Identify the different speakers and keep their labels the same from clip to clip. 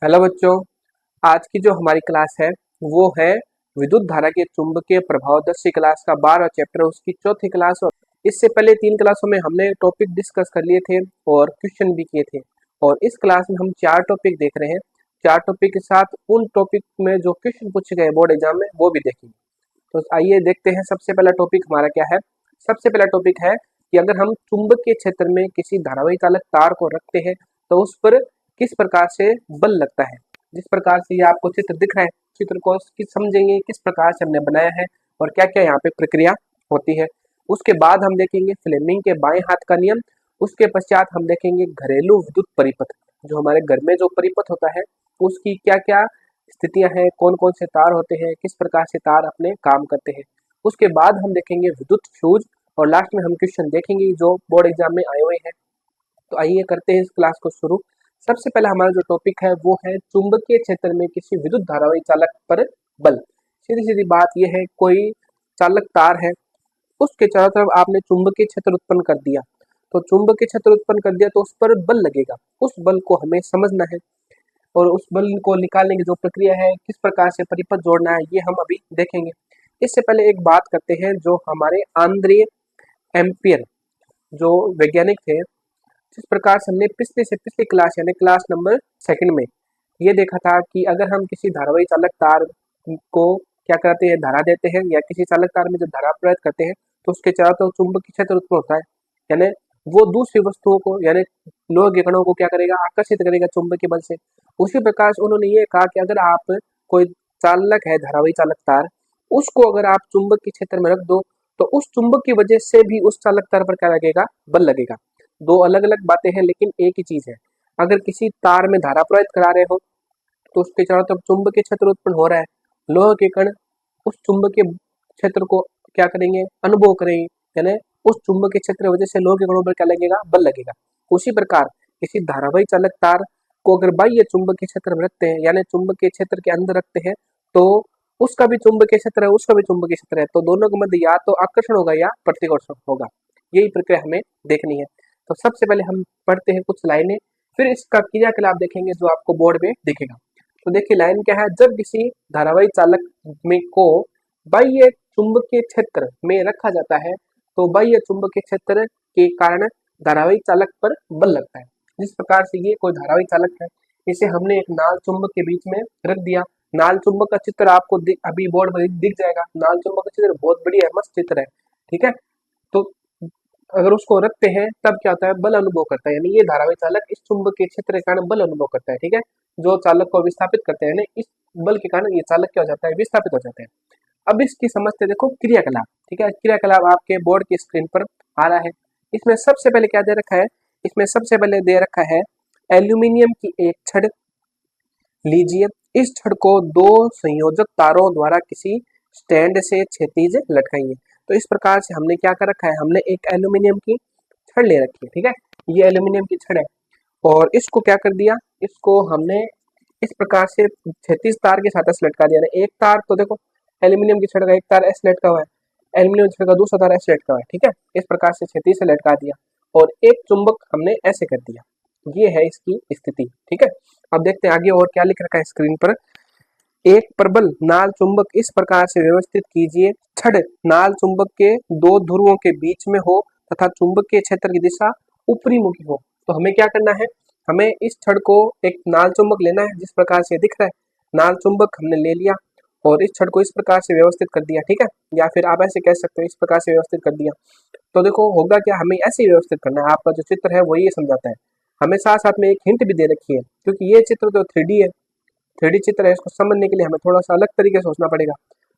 Speaker 1: Hello बच्चों, आज की जो हमारी क्लास है वो है विद्युत धारा के चुंबकीय प्रभाव 10वीं क्लास का 12वां चैप्टर, उसकी चौथी क्लास। और इससे पहले 3 क्लासों में हमने टॉपिक डिस्कस कर लिए थे और क्वेश्चन भी किए थे। और इस क्लास में हम 4 टॉपिक देख रहे हैं। 4 टॉपिक के साथ उन टॉपिक में जो क्वेश्चन पूछे गए बोर्ड एग्जाम में वो भी देखेंगे। तो आइए देखते हैं सबसे पहला टॉपिक हमारा क्या है। सबसे पहला टॉपिक है कि अगर हम चुंबकीय क्षेत्र में किसी धारावाही चालक तार को रखते हैं तो उस पर किस प्रकार से बल लगता है। जिस प्रकार से ये आपको चित्र दिख रहा है, चित्र को समझेंगे किस प्रकार से हमने बनाया है और क्या क्या यहाँ पे प्रक्रिया होती है। उसके बाद हम देखेंगे फ्लेमिंग के बाएं हाथ का नियम। उसके पश्चात हम देखेंगे घरेलू विद्युत परिपथ, जो हमारे घर में जो परिपथ होता है उसकी क्या क्या स्थितियां हैं, कौन कौन से तार होते हैं, किस प्रकार से तार अपने काम करते हैं। उसके बाद हम देखेंगे विद्युत फ्यूज और लास्ट में हम क्वेश्चन देखेंगे जो बोर्ड एग्जाम में आए हुए हैं। तो आइए करते हैं इस क्लास को शुरू। सबसे पहला हमारा जो टॉपिक है वो है चुंबकीय क्षेत्र में किसी विद्युत धारावाही चालक पर बल। सीधी सीधी बात यह है, कोई चालक तार है, उसके चारों तरफ आपने चुंबकीय क्षेत्र उत्पन्न कर दिया। तो चुंबकीय क्षेत्र उत्पन्न कर दिया तो उस पर बल लगेगा। उस बल को हमें समझना है और उस बल को निकालने की जो प्रक्रिया है, किस प्रकार से परिपथ जोड़ना है, ये हम अभी देखेंगे। इससे पहले एक बात करते हैं, जो हमारे आंद्रे एम्पियर जो वैज्ञानिक थे, जिस प्रकार से हमने पिछले से पिछली क्लास यानी क्लास नंबर 2 में ये देखा था कि अगर हम किसी धारावाही चालक तार को क्या करते हैं, धारा देते हैं, या किसी चालक तार में जब धारा प्रयोग करते हैं तो उसके चारों तरफ चुंबकीय क्षेत्र उत्पन्न होता है। यानी वो दूसरी वस्तुओं को यानी लोहे के कणों को क्या करेगा, आकर्षित करेगा चुंबकीय बल से। उसी प्रकार से उन्होंने ये कहा कि अगर आप कोई चालक है धारावाही चालक तार, उसको अगर आप चुंबकीय क्षेत्र में रख दो तो उस चुंबक की वजह से भी उस चालक तार पर क्या लगेगा, बल लगेगा। दो अलग अलग बातें हैं लेकिन एक ही चीज है। अगर किसी तार में धारा प्रवाहित करा रहे हो तो उसके चारों तरफ चुंबकीय क्षेत्र उत्पन्न हो रहा है, लोहे के कण उस चुंबकीय क्षेत्र को क्या करेंगे, अनुभव करेंगे, यानी उस चुंबकीय क्षेत्र की वजह से लोहे के कणों पर क्या लगेगा, बल लगेगा। उसी प्रकार किसी धारावाही चालक तार को अगर बाह्य चुंबकीय क्षेत्र में रखते हैं यानी चुंबकीय क्षेत्र के अंदर रखते हैं तो उसका भी चुंबकीय क्षेत्र है, उसका भी चुंबकीय क्षेत्र है, तो दोनों के मध्य या तो आकर्षण होगा या प्रतिकर्षण होगा। यही प्रक्रिया हमें देखनी है। तो सबसे पहले हम पढ़ते हैं कुछ लाइनें, फिर इसका क्रियाकलाप देखेंगे जो आपको बोर्ड में दिखेगा। तो देखिए लाइन क्या है, जब किसी धारावाही चालक में को बाह्य चुंबकीय क्षेत्र में रखा जाता है तो बाह्य चुंबकीय क्षेत्र के कारण धारावाही चालक पर बल लगता है। जिस प्रकार से ये कोई धारावाही चालक है, इसे हमने एक नाल चुंबक के बीच में रख दिया। नाल चुंबक का चित्र आपको अभी बोर्ड पर दिख जाएगा। नाल चुंबक का चित्र बहुत बढ़िया है, मस्त चित्र है, ठीक है। तो अगर उसको रखते हैं तब क्या होता है, बल अनुभव करता है, यानी ये धारावाही चालक इस चुंबकीय क्षेत्र के कारण बल अनुभव करता है, ठीक है। जो चालक को विस्थापित करते हैं, इस बल के कारण ये चालक क्या हो जाता है, विस्थापित हो जाते हैं। अब इसकी समझते देखो क्रियाकलाप, ठीक है। क्रियाकलाप आपके बोर्ड की स्क्रीन पर आ रहा है। इसमें सबसे पहले क्या दे रखा है, इसमें सबसे पहले दे रखा है एल्यूमिनियम की एक छड़ लीजिए। इस छड़ को दो संयोजक तारों द्वारा किसी स्टैंड से क्षैतिज लटकाइए। तो इस प्रकार से हमने क्या कर रखा है, हमने एक एल्यूमिनियम की छड़ ले रखी है, ठीक है। ये एल्यूमिनियम की छड़ है और इसको क्या कर दिया, इसको हमने इस प्रकार से क्षैतिज तार के साथ ऐसे लटका दिया। एक तार तो देखो एल्यूमिनियम की छड़ का एक तार ऐसे लटका हुआ है, एल्यूमिनियम छड़ का दूसरा तार ऐसे लटका हुआ है, ठीक है। इस प्रकार से क्षैतिज से लटका दिया और एक चुंबक हमने ऐसे कर दिया। ये है इसकी स्थिति, ठीक है। अब देखते हैं आगे और क्या लिख रखा है स्क्रीन पर। एक प्रबल नाल चुंबक इस प्रकार से व्यवस्थित कीजिए, छड़ नाल चुंबक के दो ध्रुवों के बीच में हो तथा चुंबकीय क्षेत्र की दिशा ऊपरी मुखी हो। तो हमें क्या करना है, हमें इस छड़ को एक नाल चुंबक लेना है, जिस प्रकार से दिख रहा है नाल चुंबक हमने ले लिया और इस छड़ को इस प्रकार से व्यवस्थित कर दिया, ठीक है। या फिर आप ऐसे कह सकते हो, इस प्रकार से व्यवस्थित कर दिया। तो देखो होगा क्या, हमें ऐसे ही व्यवस्थित करना है। आपका जो चित्र है वही ये समझाता है। हमें साथ साथ में एक हिंट भी दे रखी है, क्योंकि ये चित्र तो 3D है, 3D चित्र है, इसको समझने के लिए हमें थोड़ा सा अलग तरीके से सोचना पड़ेगा।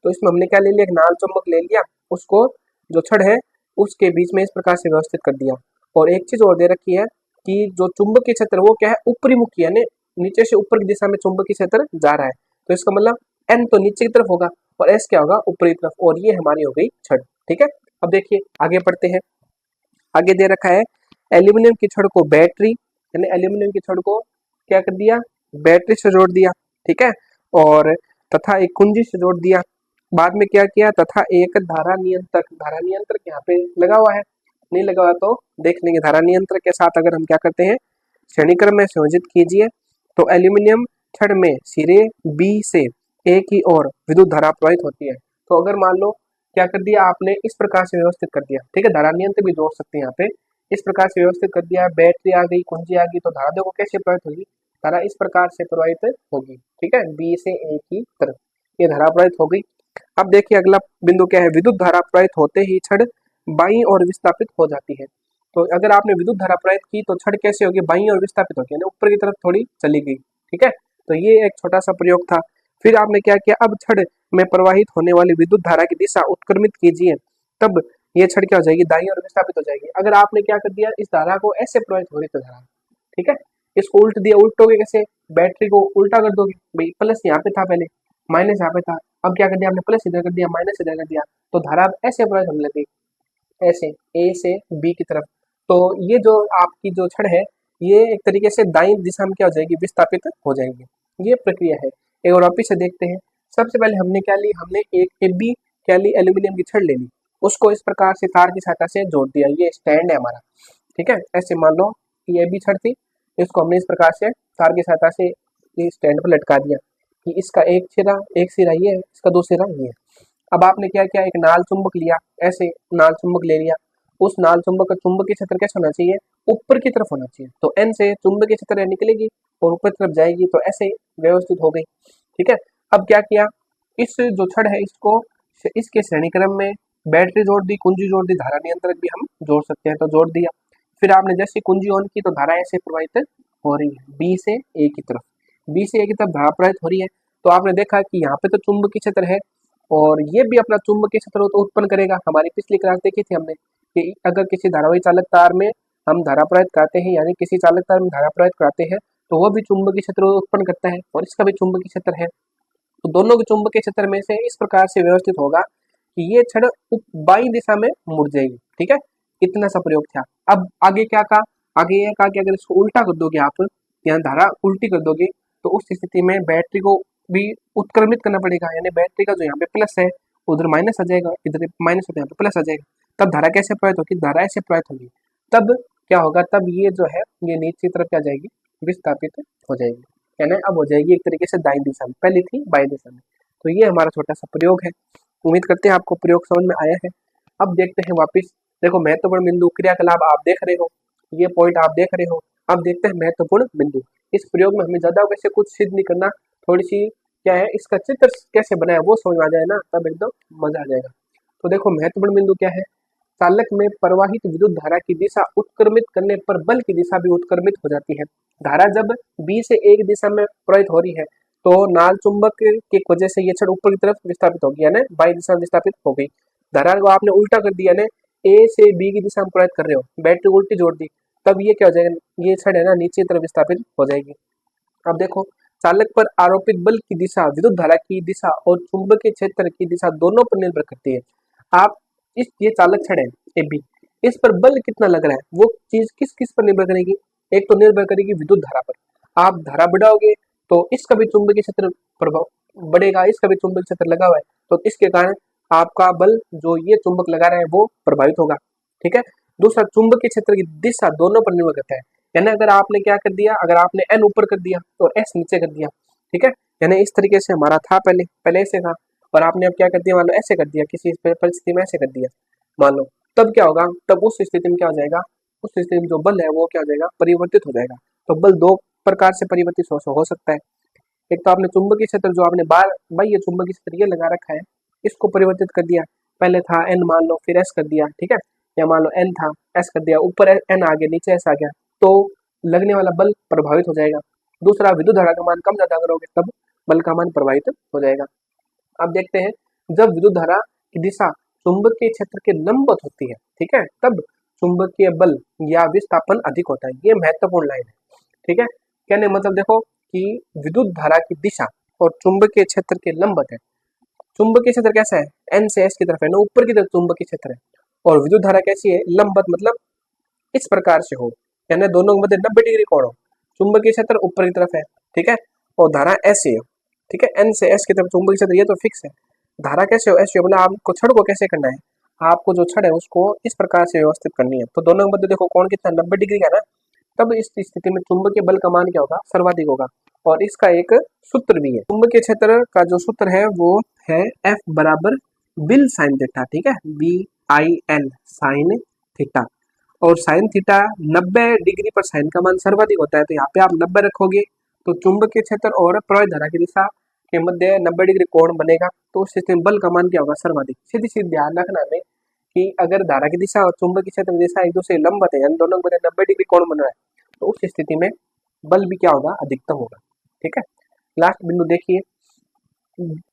Speaker 1: तो इसमें हमने क्या ले लिया, एक नाल चुंबक ले लिया, उसको जो छड़ है उसके बीच में इस प्रकार से व्यवस्थित कर दिया। और एक चीज और दे रखी है कि जो चुंबकीय क्षेत्र वो क्या है, ऊपरी मुखी, यानी नीचे से ऊपर की दिशा में चुंबकीय क्षेत्र जा रहा है। तो इसका मतलब एन तो नीचे की तरफ होगा और एस क्या होगा, ऊपरी तरफ। और ये हमारी हो गई छड़, ठीक है। अब देखिए आगे पढ़ते हैं। आगे दे रखा है एल्यूमिनियम की छड़ को बैटरी, यानी एल्यूमिनियम की छड़ को क्या कर दिया, बैटरी से जोड़ दिया, ठीक है। और तथा एक कुंजी से जोड़ दिया। बाद में क्या किया, तथा एक धारा नियंत्रक यहाँ पे लगा हुआ है, नहीं लगा हुआ तो देख लेंगे। धारा नियंत्रक के साथ अगर हम क्या करते हैं, श्रेणी क्रम में संयोजित कीजिए। तो एल्यूमिनियम छड़ में सिरे बी से ए की ओर विद्युत धारा प्रवाहित होती है। तो अगर मान लो क्या कर दिया आपने, इस प्रकार से व्यवस्थित कर दिया, ठीक है, धारा नियंत्र भी जोड़ सकते हैं यहाँ पे, इस प्रकार से व्यवस्थित कर दिया, बैटरी आ गई, कुंजी आ गई, तो धारा देखो कैसे प्रवाहित होगी, धारा इस प्रकार से प्रवाहित होगी, ठीक है, बी से ए की तरफ ये धारा प्रवाहित हो गई। अब देखिए अगला बिंदु क्या है, विद्युत धारा प्रवाहित होते ही छड़ बाईं ओर विस्थापित हो जाती है। तो अगर आपने विद्युत धारा प्रवाहित की तो छड़ कैसे होगी, बाईं ओर विस्थापित होगी, यानी ऊपर की तरफ थोड़ी चली गई, ठीक है। तो ये एक छोटा सा प्रयोग था। फिर आपने क्या किया, अब छड़ में प्रवाहित होने वाली विद्युत धारा की दिशा उत्क्रमित कीजिए, तब ये छड़ क्या हो जाएगी, दाईं ओर विस्थापित हो जाएगी। अगर आपने क्या कर दिया, इस धारा को ऐसे प्रवाहित हो रही तो धारा, ठीक है, इसको उल्ट दिया, उल्टोगे कैसे, बैटरी को उल्टा कर दोगे, भाई प्लस यहाँ पे था पहले, माइनस यहाँ पे था, अब क्या कर दिया आपने, प्लस इधर कर दिया, माइनस इधर कर दिया, तो धारा अब ऐसे प्रवाहित होने लगी, ऐसे ए से बी की तरफ। तो ये जो आपकी जो छड़ है ये एक तरीके से दाईं दिशा में क्या हो जाएगी, विस्थापित हो जाएगी। ये प्रक्रिया है। एक और वापिस से देखते हैं। सबसे पहले हमने क्या ली, हमने एक एबी क्या ली, एल्यूमिनियम की छड़ ले ली, उसको इस प्रकार से तार की सहायता से जोड़ दिया, ये स्टैंड है हमारा, ठीक है। ऐसे मान लो ये एबी छड़ थी, इसको हमने इस प्रकार से तार की सहायता से स्टैंड पर लटका दिया कि इसका एक सिरा ये है, इसका दो सिरा ये है। अब आपने क्या किया, एक नाल चुंबक लिया, ऐसे नाल चुंबक ले लिया, उस नाल चुंबक का चुंबकीय क्षेत्र कैसा होना चाहिए, ऊपर की तरफ होना चाहिए। तो एन से चुंबकीय क्षेत्र निकलेगी और ऊपर की तरफ जाएगी, तो ऐसे व्यवस्थित हो गई, ठीक है। अब क्या किया, इस जो छड़ है इसको इसके श्रेणी क्रम में बैटरी जोड़ दी, कुंजी जोड़ दी, धारा नियंत्रक भी हम जोड़ सकते हैं, तो जोड़ दिया। फिर आपने जैसे कुंजी ऑन की तो धारा ऐसे प्रवाहित हो रही है बी से ए की तरफ, बी से ए की तरफ धारा प्रवाहित हो रही है। तो आपने देखा कि यहाँ पे तो चुंबकीय क्षेत्र है और ये भी अपना चुंबकीय क्षेत्र तो उत्पन्न करेगा। हमारी पिछली क्लास देखी थी हमने कि अगर किसी धारावाही चालक तार में हम धारा प्रवाहित कराते हैं, यानी किसी चालक तार में धारा प्रवाहित कराते हैं, तो वह भी चुंबकीय क्षेत्र उत्पन्न करता है और इसका भी चुंबकीय क्षेत्र है। तो दोनों के चुंबकीय क्षेत्र में से इस प्रकार से व्यवस्थित होगा कि ये छड़ बाईं दिशा में मुड़ जाएगी, ठीक है। इतना सा प्रयोग था। अब आगे क्या कहा, आगे ये कहा कि अगर इसको उल्टा कर दोगे आप, यहाँ धारा उल्टी कर दोगे, तो उस स्थिति में बैटरी को भी उत्क्रमित करना पड़ेगा, यानी बैटरी का जो यहाँ पे प्लस है उधर माइनस आ जाएगा, इधर माइनस होता है यहाँ पे प्लस आ जाएगा। तब धारा कैसे प्रवाहित होगी, धारा ऐसे प्रवाहित होगी। तब क्या होगा, तब ये जो है ये नीचे की तरफ क्या जाएगी, विस्थापित हो जाएगी, यानी अब हो जाएगी एक तरीके से दाईं दिशा में, पहले थी बाईं दिशा में। तो ये हमारा छोटा सा प्रयोग है। उम्मीद करते हैं आपको प्रयोग समझ में आया है। अब देखते हैं वापिस, देखो महत्वपूर्ण बिंदु क्रियाकलाप आप देख रहे हो, ये पॉइंट आप देख रहे हो। अब देखते हैं महत्वपूर्ण बिंदु। इस प्रयोग में हमें ज्यादा वैसे कुछ सिद्ध नहीं करना, थोड़ी सी क्या है इसका चित्र कैसे बनाया वो समझ में आ जाए ना, तब एकदम मजा आ जाएगा। तो देखो महत्वपूर्ण बिंदु क्या है, चालक में प्रवाहित विद्युत धारा की दिशा उत्क्रमित करने पर बल की दिशा भी उत्क्रमित हो जाती है। धारा जब बी से एक दिशा में प्रवाहित हो रही है तो नाल चुंबक की वजह से ये छड़ ऊपर की तरफ विस्थापित होगी, यानी बाई दिशा में विस्थापित हो गई। धारा को आपने उल्टा कर दिया, यानी ए से बी की दिशा में प्रवाहित कर रहे हो, बैटरी उल्टी जोड़ दी, तब ये क्या हो जाएगा, ये छड़ है ना नीचे की तरफ विस्थापित हो जाएगी। अब देखो चालक पर आरोपित बल की दिशा विद्युत धारा की दिशा और चुंबकीय क्षेत्र की दिशा दोनों पर निर्भर करती है। आप ये चालक छड़ है ए बी, इस पर बल कितना लग रहा है वो चीज किस किस पर निर्भर करेगी, एक तो निर्भर करेगी विद्युत धारा पर। आप धारा बढ़ाओगे तो इसका भी चुंबकीय क्षेत्र प्रभाव बढ़ेगा, इसका भी चुंबकीय क्षेत्र लगा हुआ है, तो इसके कारण आपका बल जो ये चुंबक लगा रहा है वो प्रभावित होगा, ठीक है। दूसरा चुंबकीय क्षेत्र की दिशा दोनों पर निर्भर करता है, यानी अगर आपने क्या कर दिया, अगर आपने एन ऊपर कर दिया और एस नीचे कर दिया, ठीक है, यानी इस तरीके से हमारा था पहले ऐसे था और आपने अब क्या कर दिया, मान लो ऐसे कर दिया, किसी परिस्थिति में ऐसे कर दिया मान लो, तब क्या होगा, तब उस स्थिति में क्या हो जाएगा, उस स्थिति में जो बल है वो क्या हो जाएगा, परिवर्तित हो जाएगा। तो बल दो प्रकार से परिवर्तित हो सकता है। एक तो आपने चुंबकीय क्षेत्र जो आपने बाह्य चुंबकीय क्षेत्र ये लगा रखा है इसको परिवर्तित कर दिया, पहले था एन मान लो फिर एस कर दिया, ठीक है, या मान लो एन था एस कर दिया, ऊपर एन आ गया नीचे एस आ गया, तो लगने वाला बल प्रभावित हो जाएगा। दूसरा विद्युत धारा का मान कम ज्यादा करोगे तब बल का मान प्रभावित हो जाएगा। अब देखते हैं जब विद्युत धारा की दिशा चुंबकीय क्षेत्र के लंबवत होती है, ठीक है, तब चुंबकीय बल या विस्थापन अधिक होता है। ये महत्वपूर्ण लाइन है, ठीक है। कहने मतलब देखो कि विद्युत धारा की दिशा और चुंबकीय क्षेत्र के लंबवत है। चुंबकीय क्षेत्र कैसा है, एन से एस की तरफ है ना, ऊपर की तरफ चुंबकीय क्षेत्र है, और विद्युत धारा कैसी है, लंबवत, मतलब इस प्रकार से हो, यानी दोनों के मध्य 90 डिग्री कोण हो, चुंबकीय क्षेत्र ऊपर की तरफ है, ठीक है, और धारा ऐसे हो, ठीक है, एन से एस की तरफ चुंबकीय क्षेत्र ये तो फिक्स है। धारा कैसे हो, ऐसे हो, मतलब आपको छड़ को कैसे करना है, आपको जो छड़ है उसको इस प्रकार से व्यवस्थित करनी है, तो दोनों के मध्य देखो कोण कितना 90 डिग्री का ना, तब इस स्थिति में चुंबकीय बल का मान क्या होगा, सर्वाधिक होगा। और इसका एक सूत्र भी है। चुंबकीय क्षेत्र का जो सूत्र है वो है F बराबर बिल साइन थीटा, ठीक है, BIL साइन थीटा। और साइन थीटा 90 डिग्री पर साइन का मान सर्वाधिक होता है, तो यहाँ पे आप 90 रखोगे तो चुंबकीय क्षेत्र और प्रवाहित धारा की दिशा के मध्य 90 डिग्री कोण बनेगा। तो उस स्थिति में बल का मान क्या होगा, सर्वाधिक। सीधी सीधी ध्यान रखना है कि अगर धारा की दिशा और चुंबकीय क्षेत्र की दिशा एक दूसरे लंबवत है, यानी दोनों के मध्य 90 डिग्री कोण बन रहा है, तो उस स्थिति में बल भी क्या होगा, अधिकतम होगा, ठीक है। लास्ट बिंदु देखिए,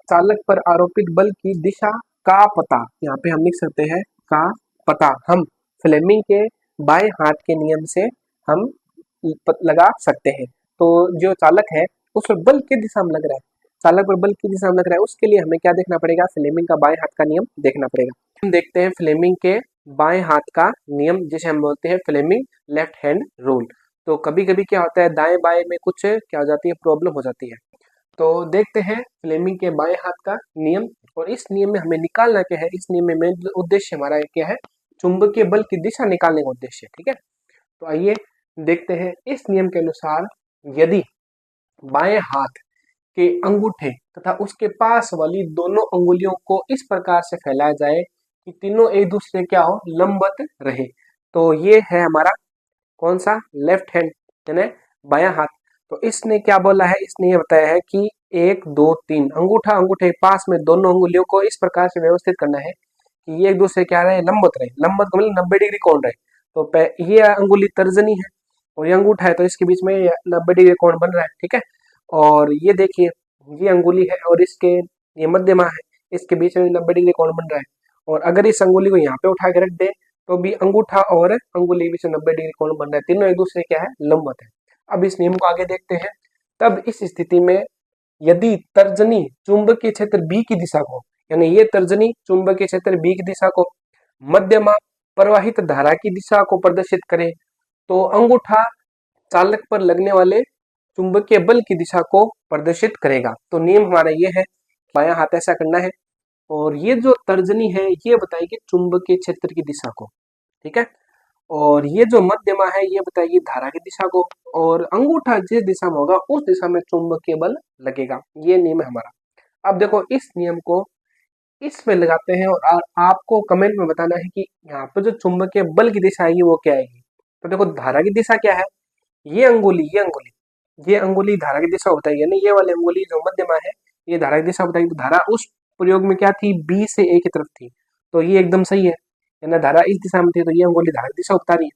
Speaker 1: चालक पर आरोपित बल की दिशा का पता, यहाँ पे हम लिख सकते हैं का पता हम फ्लेमिंग के बाएं हाथ के नियम से हम लगा सकते हैं। तो जो चालक है उस पर बल किस दिशा में लग रहा है, चालक पर बल किस दिशा में लग रहा है, उसके लिए हमें क्या देखना पड़ेगा, फ्लेमिंग का बाएं हाथ का नियम देखना पड़ेगा। हम देखते हैं फ्लेमिंग के बाएं हाथ का नियम, जिसे हम बोलते हैं फ्लेमिंग लेफ्ट हैंड रूल। तो कभी कभी क्या होता है, दाएं बाएं में कुछ क्या हो जाती है, प्रॉब्लम हो जाती है। तो देखते हैं फ्लेमिंग के बाएं हाथ का नियम, और इस नियम में हमें निकालना क्या है, इस नियम में मेन उद्देश्य हमारा क्या है, चुंबकीय बल की दिशा निकालने का उद्देश्य, ठीक है। तो आइए देखते हैं, इस नियम के अनुसार यदि बाएं हाथ के अंगूठे तथा उसके पास वाली दोनों अंगुलियों को इस प्रकार से फैलाया जाए कि तीनों एक दूसरे क्या हो, लंबवत रहे, तो ये है हमारा कौन सा, लेफ्ट हैंड यानी बायां हाथ। तो इसने क्या बोला है, इसने ये बताया है कि 1 2 3 अंगूठा अंगूठे के पास में दोनों अंगुलियों को इस प्रकार से व्यवस्थित करना है कि ये एक दूसरे क्या रहे, लंबवत रहे, लंबवत का मतलब 90 डिग्री कोण रहे। तो ये अंगुली तर्जनी है और ये अंगूठा है, तो इसके बीच में 90 डिग्री कोण बन रहा है, ठीक है। और ये देखिए, ये अंगुली है और इसके ये मध्यमा है, इसके बीच में 90 डिग्री कोण बन रहा है। और अगर इस अंगुली को यहाँ पे उठा के रख दे तो भी अंगूठा और अंगुली के बीच में 90 डिग्री कोण बन रहा है, तीनों एक दूसरे क्या है, लंबवत है। अब इस नियम को आगे देखते हैं। तब इस स्थिति में यदि तर्जनी चुंबकीय क्षेत्र बी की दिशा को, यानी ये तर्जनी चुंबकीय क्षेत्र बी की दिशा को मध्यमा प्रवाहित धारा की दिशा को प्रदर्शित करे, तो अंगूठा चालक पर लगने वाले चुंबकीय बल की दिशा को प्रदर्शित करेगा। तो नियम हमारा ये है, बायां हाथ ऐसा करना है और ये जो तर्जनी है ये बताएगी चुंबकीय क्षेत्र की दिशा को, ठीक है। और ये जो मध्यमा है ये बताएगी धारा की दिशा को, और अंगूठा जिस दिशा में होगा उस दिशा में चुंबकीय बल लगेगा। ये नियम है हमारा। अब देखो इस नियम को इसमें लगाते हैं और आपको कमेंट में बताना है कि यहाँ पे जो चुंबकीय बल की दिशा आएगी वो क्या आएगी। तो देखो धारा की दिशा क्या है, ये अंगुली ये अंगुली धारा की दिशा बताएगी, यानी ये वाली अंगुली जो मध्यमा है ये धारा की दिशा बताएगी। तो धारा उस प्रयोग में क्या थी, बी से ए की तरफ थी, तो ये एकदम सही है, ना धारा इस दिशा में थी तो ये अंगुली धारा की दिशा बता रही है।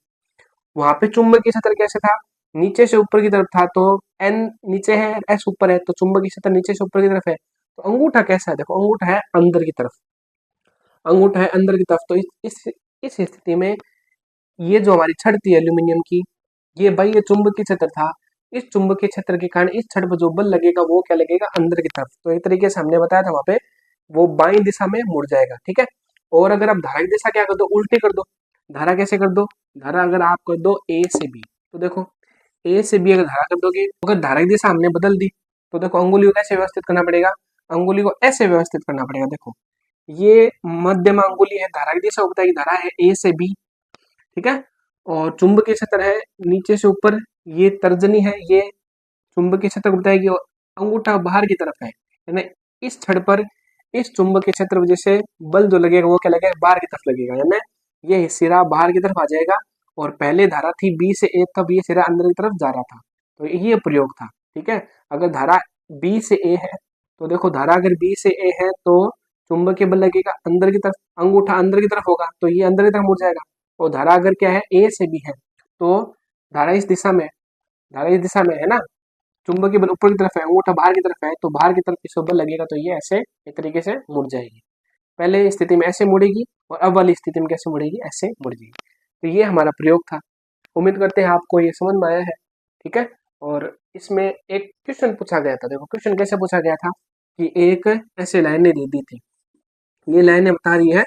Speaker 1: वहां पे चुंबकीय क्षेत्र कैसे था, नीचे से ऊपर की तरफ था, तो एन नीचे है एस ऊपर है, तो चुंबकीय क्षेत्र नीचे से ऊपर की तरफ है। तो अंगूठा कैसा है, देखो अंगूठा है अंदर की तरफ, अंगूठा है अंदर की तरफ। तो इस स्थिति में ये जो हमारी छड़ थी एल्यूमिनियम की, ये भाई ये चुंबकीय क्षेत्र था, इस चुंबकीय क्षेत्र के कारण इस छड़ पर जो बल लगेगा वो क्या लगेगा, अंदर की तरफ। तो एक तरीके से हमने बताया था वहां पे वो बाई दिशा में मुड़ जाएगा, ठीक है। और अगर आप धारा की दिशा क्या कर दो, उल्टी कर दो। धारा कैसे कर दो, धारा अगर आप कर दो ए से बी, तो देखो ए से बी अगर धारा कर दोगे, अगर धारा की दिशा हमने बदल दी तो देखो अंगुली को कैसे व्यवस्थित करना पड़ेगा, अंगुली को ऐसे व्यवस्थित करना पड़ेगा। देखो ये मध्यमा अंगुली है, धारा की दिशा बताएगी, धारा है ए से बी, ठीक है। और चुंबकीय क्षेत्र है नीचे से ऊपर, ये तर्जनी है, ये चुंबकीय क्षेत्र बताएगी, और अंगूठा बाहर की तरफ है, यानी इस छड़ पर इस चुंबकीय क्षेत्र वजह से बल जो लगेगा वो क्या लगेगा, बाहर की तरफ लगेगा, यानी ये सिरा बाहर की तरफ आ जाएगा। और पहले धारा थी बी से ए, तब ये सिरा अंदर की तरफ जा रहा था, तो ये प्रयोग था, ठीक है। अगर धारा बी से ए है तो देखो धारा अगर बी से ए है तो चुंबकीय बल लगेगा अंदर की तरफ, अंगूठा अंदर की तरफ होगा तो ये अंदर की तरफ मुड़ जाएगा। और धारा अगर क्या है ए से बी है तो धारा इस दिशा में, धारा इस दिशा में है ना, चुंबकीय बल ऊपर की तरफ है, अंगूठा बाहर की तरफ है, तो बाहर की तरफ इसको बल लगेगा तो ये ऐसे एक तरीके से मुड़ जाएगी। पहले स्थिति में ऐसे मुड़ेगी और अब वाली स्थिति में कैसे मुड़ेगी, ऐसे मुड़ जाएगी। तो ये हमारा प्रयोग था। उम्मीद करते हैं आपको ये समझ में आया है, ठीक है। और इसमें एक क्वेश्चन पूछा गया था, देखो क्वेश्चन कैसे पूछा गया था कि एक ऐसे लाइनें दे दी थी, ये लाइनें बता रही है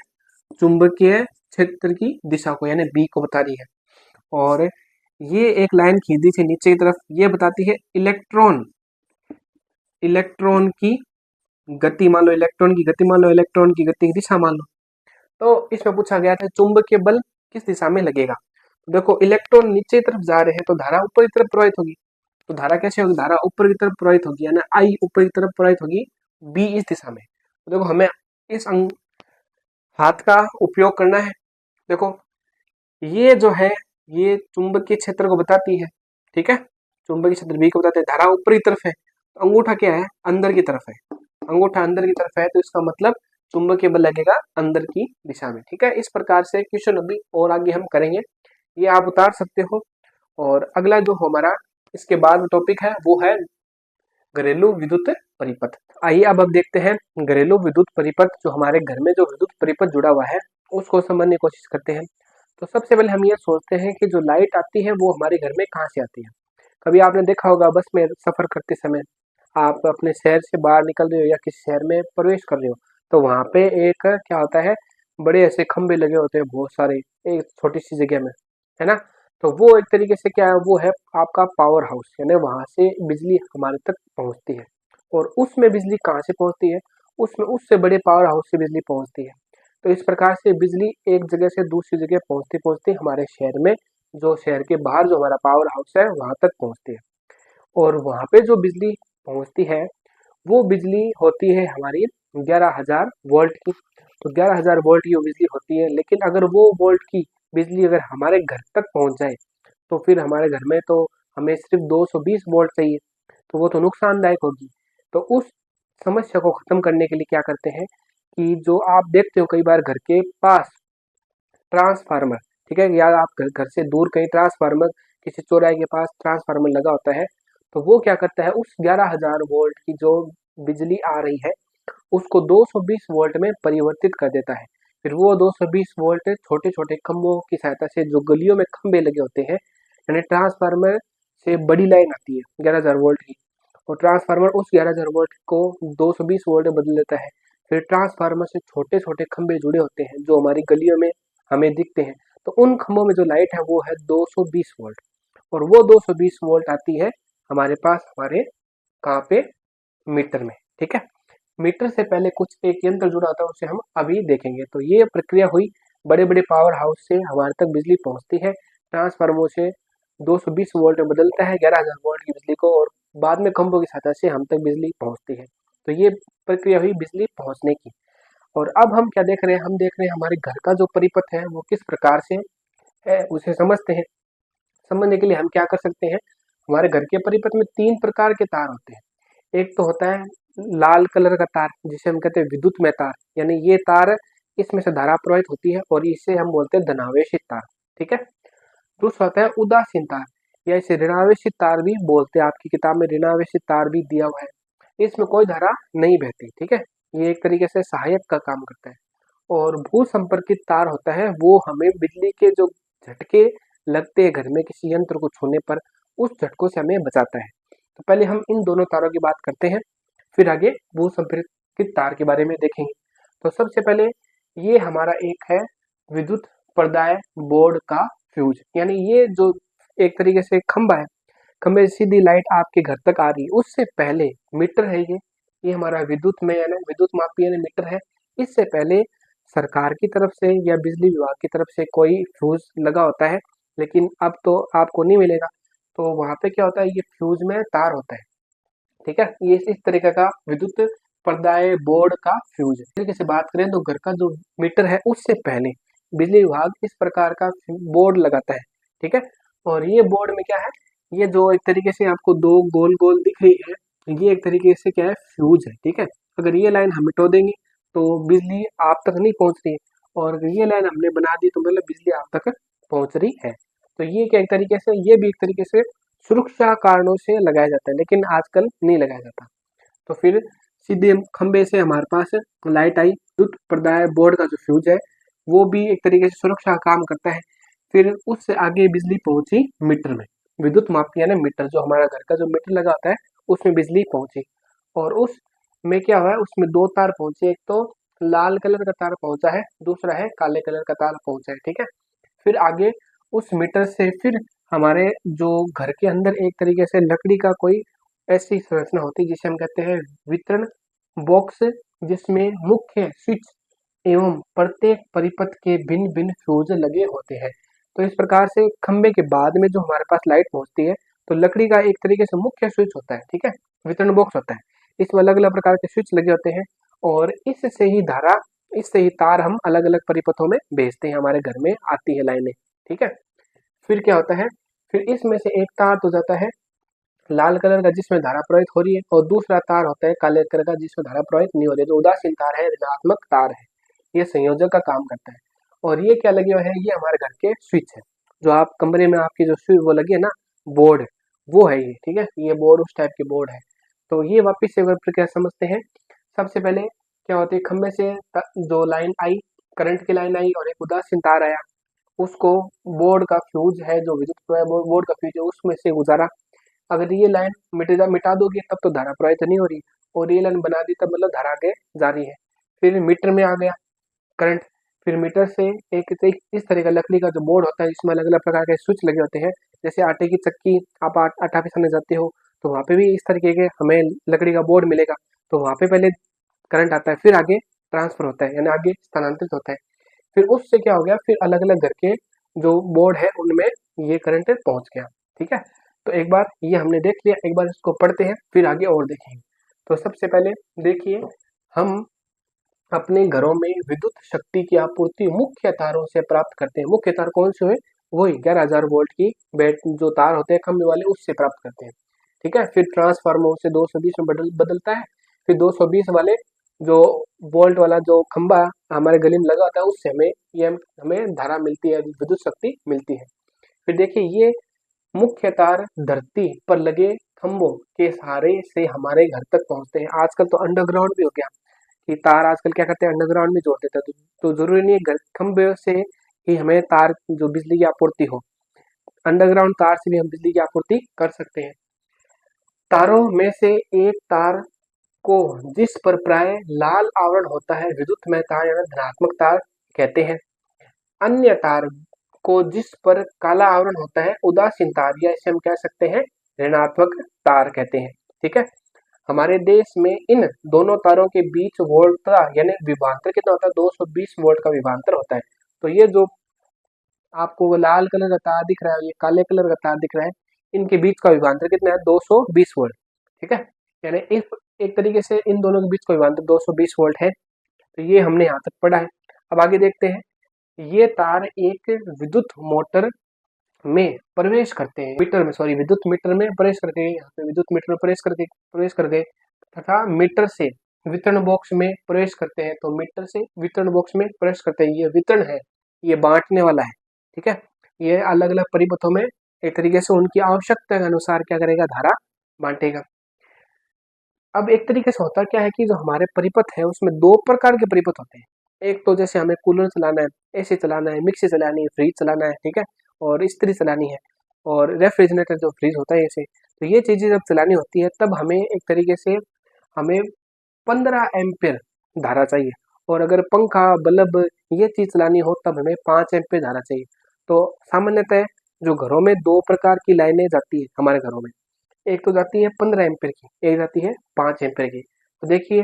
Speaker 1: चुंबकीय क्षेत्र की दिशा को, यानी बी को बता रही है। और ये एक लाइन खींची थी नीचे की तरफ, ये बताती है इलेक्ट्रॉन की गति, मान लो इलेक्ट्रॉन की गति, मान लो इलेक्ट्रॉन की गति की दिशा मान लो। तो इसमें पूछा गया था चुंबकीय बल किस दिशा में लगेगा। तो देखो इलेक्ट्रॉन नीचे की तरफ जा रहे हैं तो धारा ऊपर की तरफ प्रवाहित होगी, तो धारा कैसे होगी, धारा ऊपर की तरफ प्रवाहित होगी, यानी आई ऊपर की तरफ प्रवाहित होगी, बी इस दिशा में। तो देखो हमें इस हाथ का उपयोग करना है। देखो ये जो है ये चुंबकीय क्षेत्र को बताती है, ठीक है, चुंबकीय क्षेत्र बी को बताते हैं। धारा ऊपरी तरफ है तो अंगूठा क्या है, अंदर की तरफ है, अंगूठा अंदर की तरफ है तो इसका मतलब चुंबकीय बल लगेगा अंदर की दिशा में, ठीक है। इस प्रकार से क्वेश्चन अभी और आगे हम करेंगे, ये आप उतार सकते हो। और अगला जो हमारा इसके बाद टॉपिक है वो है घरेलू विद्युत परिपथ। आइए अब देखते हैं घरेलू विद्युत परिपथ, जो हमारे घर में जो विद्युत परिपथ जुड़ा हुआ है उसको समझने की कोशिश करते हैं। तो सबसे पहले हम ये सोचते हैं कि जो लाइट आती है वो हमारे घर में कहाँ से आती है। कभी आपने देखा होगा बस में सफर करते समय आप अपने शहर से बाहर निकल रहे हो या किसी शहर में प्रवेश कर रहे हो, तो वहां पे एक क्या होता है, बड़े ऐसे खंभे लगे होते हैं बहुत सारे एक छोटी सी जगह में, है ना। तो वो एक तरीके से क्या है, वो है आपका पावर हाउस, यानी वहां से बिजली हमारे तक पहुंचती है। और उसमें बिजली कहाँ से पहुंचती है, उसमें उससे बड़े पावर हाउस से बिजली पहुंचती है। तो इस प्रकार से बिजली एक जगह से दूसरी जगह पहुंचती पहुंचती हमारे शहर में, जो शहर के बाहर जो हमारा पावर हाउस है वहां तक पहुंचती है। और वहां पे जो बिजली पहुंचती है वो बिजली होती है हमारी 11,000 वोल्ट की। तो 11,000 वोल्ट की वो बिजली होती है, लेकिन अगर वो वोल्ट की बिजली अगर हमारे घर तक पहुंच जाए तो फिर हमारे घर में तो हमें सिर्फ 220 वोल्ट चाहिए, तो वो तो नुकसानदायक होगी। तो उस समस्या को खत्म करने के लिए क्या करते हैं कि जो आप देखते हो कई बार घर के पास ट्रांसफार्मर, ठीक है, या आप घर से दूर कहीं ट्रांसफार्मर किसी चौराहे के पास ट्रांसफार्मर लगा होता है, तो वो क्या करता है उस 11,000 वोल्ट की जो बिजली आ रही है उसको 220 वोल्ट में परिवर्तित कर देता है। फिर वो 220 वोल्ट छोटे छोटे खंभों की सहायता से, जो गलियों में खंभे लगे होते हैं, यानी ट्रांसफार्मर से बड़ी लाइन आती है 11,000 वोल्ट की, और ट्रांसफार्मर उस 11,000 वोल्ट को 220 वोल्ट में बदल देता है। फिर ट्रांसफार्मर से छोटे छोटे खंभे जुड़े होते हैं जो हमारी गलियों में हमें दिखते हैं, तो उन खंभों में जो लाइट है वो है 220 वोल्ट। और वो 220 वोल्ट आती है हमारे पास हमारे कहाँ पे, मीटर में, ठीक है। मीटर से पहले कुछ एक यंत्र जुड़ा होता है उसे हम अभी देखेंगे। तो ये प्रक्रिया हुई, बड़े बड़े पावर हाउस से हमारे तक बिजली पहुंचती है, ट्रांसफार्मर से 220 वोल्ट में बदलता है 11,000 वोल्ट की बिजली को, और बाद में खंभों की सहायता से हम तक बिजली पहुंचती है। तो ये प्रक्रिया हुई बिजली पहुंचने की। और अब हम क्या देख रहे हैं, हम देख रहे हैं हमारे घर का जो परिपथ है वो किस प्रकार से है उसे समझते हैं। समझने के लिए हम क्या कर सकते हैं, हमारे घर के परिपथ में 3 प्रकार के तार होते हैं। एक तो होता है लाल कलर का तार जिसे हम कहते हैं विद्युत में तार, यानी ये तार इसमें से धारा प्रवाहित होती है और इसे हम बोलते हैं धनावेशित तार, ठीक है। दूसरा होता है उदासीन तार, या इसे ऋणावेशित तार भी बोलते हैं, आपकी किताब में ऋणावेशित तार भी दिया हुआ है। इसमें कोई धारा नहीं बहती, ठीक है, ये एक तरीके से सहायक का काम करता है। और भू संपर्कित तार होता है, वो हमें बिजली के जो झटके लगते हैं घर में किसी यंत्र को छूने पर, उस झटकों से हमें बचाता है। तो पहले हम इन दोनों तारों की बात करते हैं, फिर आगे भू संपर्कित तार के बारे में देखेंगे। तो सबसे पहले ये हमारा एक है विद्युत प्रदाय बोर्ड का फ्यूज, यानी ये जो एक तरीके से खंबा है, खंबे से सीधी लाइट आपके घर तक आ रही है, उससे पहले मीटर है ये हमारा विद्युत में यानी विद्युत मापी यानी मीटर है। इससे पहले सरकार की तरफ से या बिजली विभाग की तरफ से कोई फ्यूज लगा होता है, लेकिन अब तो आपको नहीं मिलेगा। तो वहां पे क्या होता है, ये फ्यूज में तार होता है, ठीक है, ये इस तरीके का विद्युत प्रदाय बोर्ड का फ्यूज है। तरीके से बात करें तो घर का जो मीटर है उससे पहले बिजली विभाग इस प्रकार का बोर्ड लगाता है, ठीक है। और ये बोर्ड में क्या है, ये जो एक तरीके से आपको दो गोल गोल दिख रही है, ये एक तरीके से क्या है, फ्यूज है, ठीक है। अगर ये लाइन हम मिटो देंगे तो बिजली आप तक नहीं पहुंच रही है, और अगर ये लाइन हमने बना दी तो मतलब बिजली आप तक पहुंच रही है। तो ये क्या एक तरीके से, ये भी एक तरीके से सुरक्षा कारणों से लगाया जाता है, लेकिन आजकल नहीं लगाया जाता। तो फिर सीधे खंबे से हमारे पास लाइट आई, विद्युत प्रदाय बोर्ड का जो फ्यूज है वो भी एक तरीके से सुरक्षा का काम करता है। फिर उससे आगे बिजली पहुंची मीटर में, विद्युत मापी यानी मीटर, जो हमारा घर का जो मीटर लगा होता है उसमें बिजली पहुंची। और उसमें क्या हुआ है, उसमें दो तार पहुंचे, एक तो लाल कलर का तार पहुंचा है, दूसरा है काले कलर का तार पहुंचा है, ठीक है। फिर आगे उस मीटर से फिर हमारे जो घर के अंदर एक तरीके से लकड़ी का कोई ऐसी संरचना होती है जिसे हम कहते हैं वितरण बॉक्स, जिसमें मुख्य स्विच एवं प्रत्येक परिपथ के भिन्न भिन्न फ्यूज लगे होते हैं। तो इस प्रकार से खंबे के बाद में जो हमारे पास लाइट पहुंचती है तो लकड़ी का एक तरीके से मुख्य स्विच होता है, ठीक है, वितरण बॉक्स होता है। इसमें अलग अलग प्रकार के स्विच लगे होते हैं और इससे ही तार हम अलग अलग परिपथों में भेजते हैं, हमारे घर में आती है लाइनें, ठीक है। फिर क्या होता है, फिर इसमें से एक तार तो जाता है लाल कलर का जिसमें धारा प्रवाहित हो रही है, और दूसरा तार होता है काले कलर का जिसमें धारा प्रवाहित नहीं हो रही है। जो उदासीन तार है, ऋणात्मक तार है, ये संयोजक का काम करता है। और ये क्या लगे हुए हैं, ये हमारे घर के स्विच है। जो आप कमरे में आपकी जो स्विच वो लगी है ना, बोर्ड, वो है ये, ठीक है, ये बोर्ड उस टाइप के बोर्ड है। तो ये वापिस से अगर प्रक्रिया समझते हैं। सबसे पहले क्या होती है, खंभे से जो लाइन आई, करंट की लाइन आई और एक उदासीन तार आया, उसको बोर्ड का फ्यूज है, जो विद्युत बोर्ड का फ्यूज है, उसमें से गुजारा। अगर ये लाइन मिटा दोगे तब तो धारा प्रवाहित नहीं हो रही, और ये लाइन बना दी तब मतलब धारा आगे जा रही है। फिर मीटर में आ गया करंट, फिर मीटर से एक इस तरह का लकड़ी का जो बोर्ड होता है जिसमें अलग अलग प्रकार के स्विच लगे होते हैं। जैसे आटे की चक्की, आप आटा पिसाने जाते हो तो वहाँ पे भी इस तरीके के हमें लकड़ी का बोर्ड मिलेगा। तो वहाँ पे पहले करंट आता है, फिर आगे ट्रांसफर होता है, यानी आगे स्थानांतरित होता है। फिर उससे क्या हो गया, फिर अलग अलग घर के जो बोर्ड है उनमें ये करंट पहुंच गया, ठीक है। तो एक बार ये हमने देख लिया, एक बार इसको पढ़ते हैं फिर आगे और देखेंगे। तो सबसे पहले देखिए, हम अपने घरों में विद्युत शक्ति की आपूर्ति मुख्य तारों से प्राप्त करते हैं। मुख्य तार कौन से हुए, वही 11,000 वोल्ट की बैट जो तार होते हैं खंभे वाले, उससे प्राप्त करते हैं, ठीक है। फिर ट्रांसफार्मर से 220 में बदलता है। फिर 220 वाले जो वोल्ट वाला जो खंभा हमारे गली में लगा होता है, उससे हमें धारा मिलती है, विद्युत शक्ति मिलती है। फिर देखिए, ये मुख्य तार धरती पर लगे खंभों के सहारे से हमारे घर तक पहुंचते हैं। आजकल तो अंडरग्राउंड भी हो गया कि तार आजकल क्या करते हैं, अंडरग्राउंड में जोड़ देते हैं। तो जरूरी नहीं है घर खंभे से ही हमें तार जो बिजली की आपूर्ति हो, अंडरग्राउंड तार से भी हम बिजली की आपूर्ति कर सकते हैं। तारों में से एक तार को जिस पर प्राय लाल आवरण होता है विद्युतमय तार या धनात्मक तार कहते हैं। अन्य तार को जिस पर काला आवरण होता है उदासीन तार, या इसे हम कह सकते हैं ऋणात्मक तार कहते हैं, ठीक है। हमारे देश में इन दोनों तारों के बीच वोल्टता यानी विभवांतर कितना होता है, 220 वोल्ट का विभवांतर होता है। तो ये जो आपको वो लाल कलर का तार दिख रहा है, ये काले कलर का तार दिख रहा है, इनके बीच का विभवांतर कितना है, 220 वोल्ट, ठीक है। यानी एक तरीके से इन दोनों के बीच का विभवांतर 220 वोल्ट है। तो ये हमने यहाँ तक पढ़ा है। अब आगे देखते हैं, ये तार एक विद्युत मोटर में प्रवेश करते हैं, विद्युत मीटर में प्रवेश करते हैं। यहाँ पे विद्युत मीटर में प्रवेश कर गए तथा मीटर से वितरण बॉक्स में प्रवेश करते हैं। तो मीटर से वितरण बॉक्स में प्रवेश करते हैं, ये वितरण है, ये बांटने वाला है, ठीक है। ये अलग अलग परिपथों में एक तरीके से उनकी आवश्यकता के अनुसार क्या करेगा, धारा बांटेगा। अब एक तरीके से होता क्या है कि जो हमारे परिपथ है उसमें दो प्रकार के परिपथ होते हैं। एक तो जैसे हमें कूलर चलाना है, एसी चलाना है, मिक्सी चलानी है, फ्रिज चलाना है, ठीक है, और इस्त्री चलानी है, और रेफ्रिजरेटर जो फ्रिज होता है ऐसे। तो ये चीजें जब चलानी होती है तब हमें एक तरीके से हमें 15 एम्पियर धारा चाहिए, और अगर पंखा बल्ब ये चीज चलानी हो तब हमें 5 एम्पियर धारा चाहिए। तो सामान्यतः जो घरों में दो प्रकार की लाइनें जाती है हमारे घरों में, एक तो जाती है 15 एम्पियर की, एक जाती है 5 एम्पियर की। तो देखिए,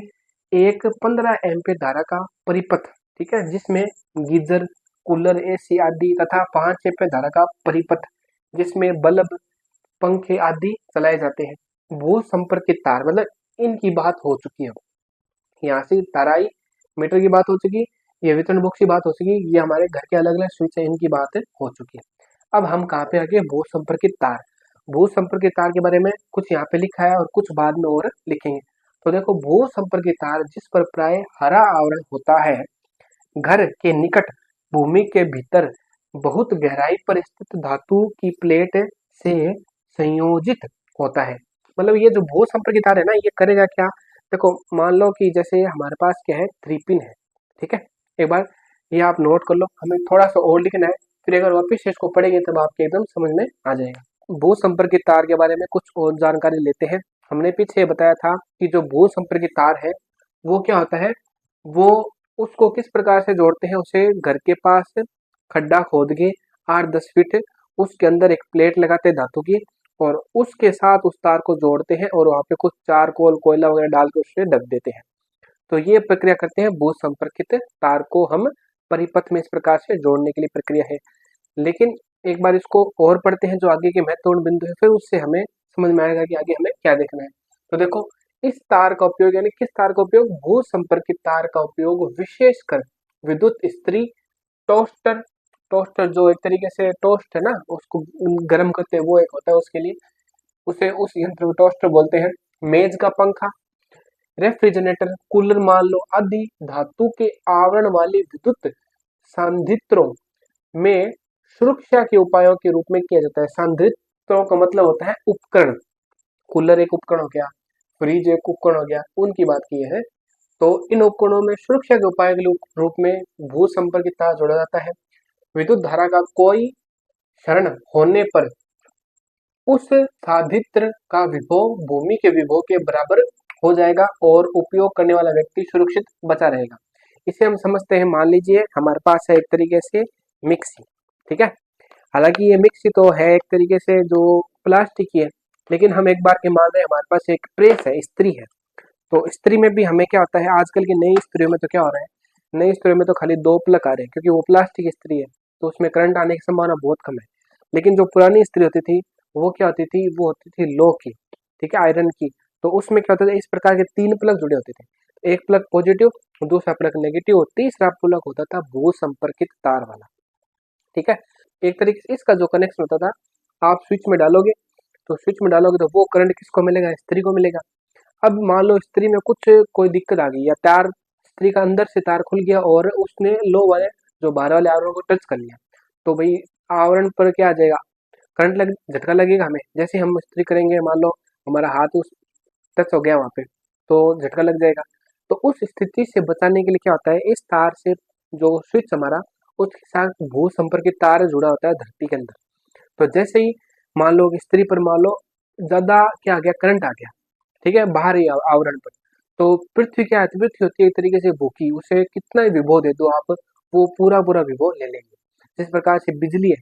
Speaker 1: एक 15 एम्पियर धारा का परिपथ, ठीक है, जिसमें गीजर, कूलर, एसी आदि, तथा 5 एम्पियर धारा का परिपथ जिसमें बल्ब, पंखे आदि चलाए जाते हैं। भू संपर्कित तार, मतलब इनकी बात हो चुकी है। यहाँ से ताराई मीटर की बात हो चुकी, ये वितरण बॉक्स की बात हो चुकी, ये हमारे घर के अलग अलग स्विच है, इनकी बात हो चुकी है। अब हम कहाँ पे आगे, भू संपर्कित तार। भू संपर्कित तार के बारे में कुछ यहाँ पे लिखा है और कुछ बाद में और लिखेंगे। तो देखो, भू संपर्कित तार जिस पर प्राय हरा आवरण होता है, घर के निकट भूमि के भीतर बहुत गहराई पर स्थित धातु की प्लेट से संयोजित होता है। मतलब ये जो भू संपर्कित तार है ना, ये करेगा क्या, देखो मान लो कि जैसे हमारे पास क्या है, 3 पिन है, ठीक है। एक बार ये आप नोट कर लो, हमें थोड़ा सा और लिखना है, फिर अगर वापिस इसको पढ़ेंगे तब आपके एकदम समझ में आ जाएगा। भू संपर्कित तार के बारे में कुछ और जानकारी लेते हैं। हमने पीछे बताया था कि जो भू संपर्कित तार है वो क्या होता है, वो उसको किस प्रकार से जोड़ते हैं, उसे घर के पास खड्डा खोद के 8-10 फीट उसके अंदर एक प्लेट लगाते हैं धातु की, और उसके साथ उस तार को जोड़ते हैं और वहाँ पे कुछ चारकोल, कोयला वगैरह डाल के उससे ढक देते हैं। तो ये प्रक्रिया करते हैं, भू संपर्कित तार को हम परिपथ में इस प्रकार से जोड़ने के लिए प्रक्रिया है। लेकिन एक बार इसको और पढ़ते हैं जो आगे के महत्वपूर्ण बिंदु है, फिर उससे हमें समझ में आएगा कि आगे हमें क्या देखना है। तो देखो, इस तार का उपयोग, यानी किस तार का उपयोग, भू संपर्कित तार का उपयोग विशेषकर विद्युत इस्त्री, टोस्टर, टोस्टर जो एक तरीके से टोस्ट है ना उसको गर्म करते हैं, वो एक होता है उसके लिए, उसे उस यंत्र को टोस्टर बोलते हैं। मेज का पंखा, रेफ्रिजरेटर, कूलर मान लो आदि धातु के आवरण वाली विद्युत सांधित्रों में सुरक्षा के उपायों के रूप में किया जाता है। सांधित्रों का मतलब होता है उपकरण। कूलर एक उपकरण हो गया, फ्रिज एक उपकरण हो गया, उनकी बात की है। तो इन उपकरणों में सुरक्षा के उपाय के रूप में भू संपर्कित तार जोड़ा जाता है। विद्युत धारा का कोई क्षरण होने पर उस साधित्र का विभव भूमि के विभव के बराबर हो जाएगा और उपयोग करने वाला व्यक्ति सुरक्षित बचा रहेगा। इसे हम समझते हैं, मान लीजिए हमारे पास है एक तरीके से मिक्सी, ठीक है। हालांकि ये मिक्सी तो है एक तरीके से जो प्लास्टिक की है, लेकिन हम एक बार के मान रहे हैं हमारे पास एक प्रेस है, इस्त्री है। तो इस्त्री में भी हमें क्या होता है, आजकल की नई इस्त्रियों में तो क्या हो रहा है, नई इस्त्रियों में तो खाली 2 प्लग आ रहे हैं, क्योंकि वो प्लास्टिक इस्त्री है तो उसमें करंट आने की संभावना बहुत कम है। लेकिन जो पुरानी इस्त्री होती थी वो क्या होती थी, वो होती थी लो की, ठीक है, आयरन की। तो उसमें क्या होता था, इस प्रकार के 3 प्लग जुड़े होते थे, एक प्लग पॉजिटिव, दूसरा प्लग नेगेटिव और तीसरा प्लग होता था भू संपर्कित तार वाला, ठीक है। एक तरीके से इसका जो कनेक्शन होता था, आप स्विच में डालोगे तो स्विच में डालोगे तो वो करंट किसको मिलेगा, इस्त्री को मिलेगा। अब मान लो इस्त्री में कुछ कोई दिक्कत आ गई या तार, इस्त्री का अंदर से तार खुल गया और उसने लो वाले जो बाहर वाले आवरण को टच कर लिया, तो भाई आवरण पर क्या आ जाएगा, करंट लग, झटका लगेगा हमें। जैसे हम इस्त्री करेंगे, मान लो हमारा हाथ उस टच हो गया वहां पे, तो झटका लग जाएगा। तो उस स्थिति से बचाने के लिए क्या होता है, इस तार से जो स्विच हमारा, उसके साथ भू संपर्कित तार जुड़ा होता है धरती के अंदर। तो जैसे ही मान लो इस्त्री पर मान लो ज्यादा क्या आ गया, करंट आ गया, ठीक है, बाहरी आवरण पर, तो पृथ्वी क्या है, पृथ्वी होती है एक तरीके से भूखी, उसे कितना ही विभव दे दो आप, वो पूरा पूरा विभव ले लेंगे। जिस प्रकार से बिजली है,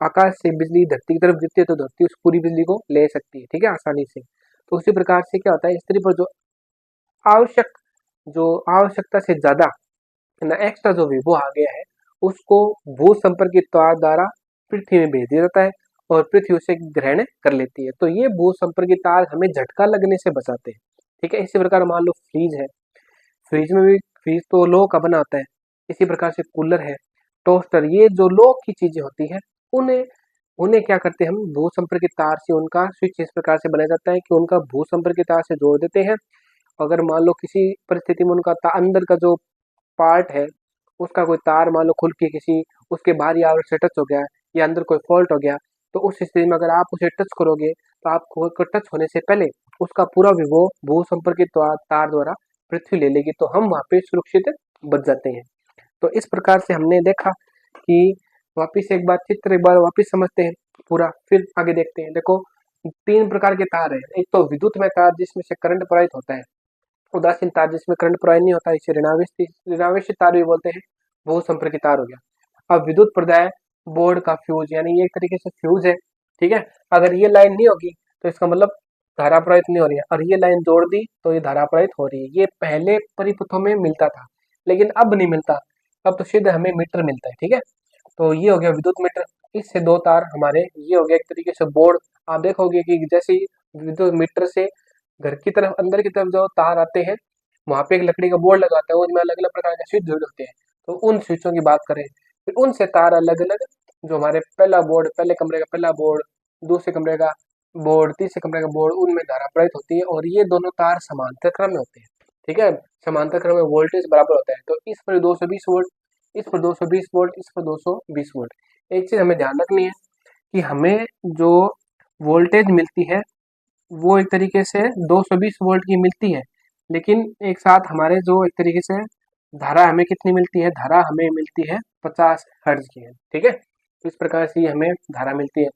Speaker 1: आकाश से बिजली धरती की तरफ गिरती है तो धरती उस पूरी बिजली को ले सकती है, ठीक है, आसानी से। तो उसी प्रकार से क्या होता है, स्त्री पर जो आवश्यक, जो आवश्यकता से ज्यादा ना एक्स्ट्रा जो विभव आ गया है, उसको भू संपर्कित तार द्वारा पृथ्वी में भेज दिया जाता है और पृथ्वी उसे ग्रहण कर लेती है। तो ये भू संपर्कित तार हमें झटका लगने से बचाते हैं, ठीक है। इसी प्रकार मान लो फ्रिज है, फ्रिज में भी, फ्रिज तो लोह का बना होता है। इसी प्रकार से कूलर है, टोस्टर, ये जो लोह की चीजें होती है, उन्हें उन्हें क्या करते हैं हम, भू संपर्कित तार से उनका स्विच इस प्रकार से बनाया जाता है कि उनका भू संपर्कित तार से जोड़ देते हैं। अगर मान लो किसी परिस्थिति में उनका अंदर का जो पार्ट है, उसका कोई तार मान लो खुल के किसी उसके बाहरी आवरण से टच हो गया या अंदर कोई फॉल्ट हो गया, तो उस स्थिति में अगर आप उसे टच करोगे तो आपको टच होने से पहले उसका पूरा विभव भू संपर्कित तार द्वारा पृथ्वी ले लेगी, तो हम वहां पे सुरक्षित बच जाते हैं। तो इस प्रकार से हमने देखा कि वापिस एक बार चित्र एक बार वापिस समझते हैं पूरा, फिर आगे देखते हैं। देखो, 3 प्रकार के तार है, एक तो विद्युत में तार जिसमें से करंट प्रवाहित होता है, उदासीन तार जिसमें करंट प्रवाहित नहीं होता, इसे ऋणावेशित तार भी बोलते हैं, भू संपर्कित तार हो गया। अब विद्युत प्रदाय बोर्ड का फ्यूज, यानी ये एक तरीके से फ्यूज है, ठीक है। अगर ये लाइन नहीं होगी तो इसका मतलब धारा प्रवाहित नहीं हो रही है, और ये लाइन जोड़ दी तो ये धारा प्रवाहित हो रही है। ये पहले परिपथों में मिलता था, लेकिन अब नहीं मिलता, अब तो सीधे हमें मीटर मिलता है, ठीक है। तो ये हो गया विद्युत मीटर, इससे 2 तार हमारे, ये हो गया एक तरीके से बोर्ड। आप देखोगे कि जैसे ही विद्युत मीटर से घर की तरफ, अंदर की तरफ जो तार आते हैं, वहां पे एक लकड़ी का बोर्ड लगाता है, उसमें अलग अलग प्रकार के स्विच जुड़े होते हैं। तो उन स्विचों की बात करें, फिर उनसे तार अलग अलग, जो हमारे पहला बोर्ड, पहले कमरे का पहला बोर्ड, दूसरे कमरे का बोर्ड, तीसरे कमरे का बोर्ड, उनमें धारा प्रवाहित होती है और ये दोनों तार समांतर क्रम में होते हैं, ठीक है। समांतर क्रम में वोल्टेज बराबर होता है, तो इस पर 220 वोल्ट, इस पर 220 वोल्ट, इस पर 220 वोल्ट। एक चीज हमें ध्यान रखनी है कि हमें जो वोल्टेज मिलती है वो एक तरीके से 220 वोल्ट की मिलती है, लेकिन एक साथ हमारे जो एक तरीके से धारा हमें कितनी मिलती है, धारा हमें मिलती है 50 हर्ट्ज की है, ठीक है। तो इस प्रकार से हमें धारा मिलती है,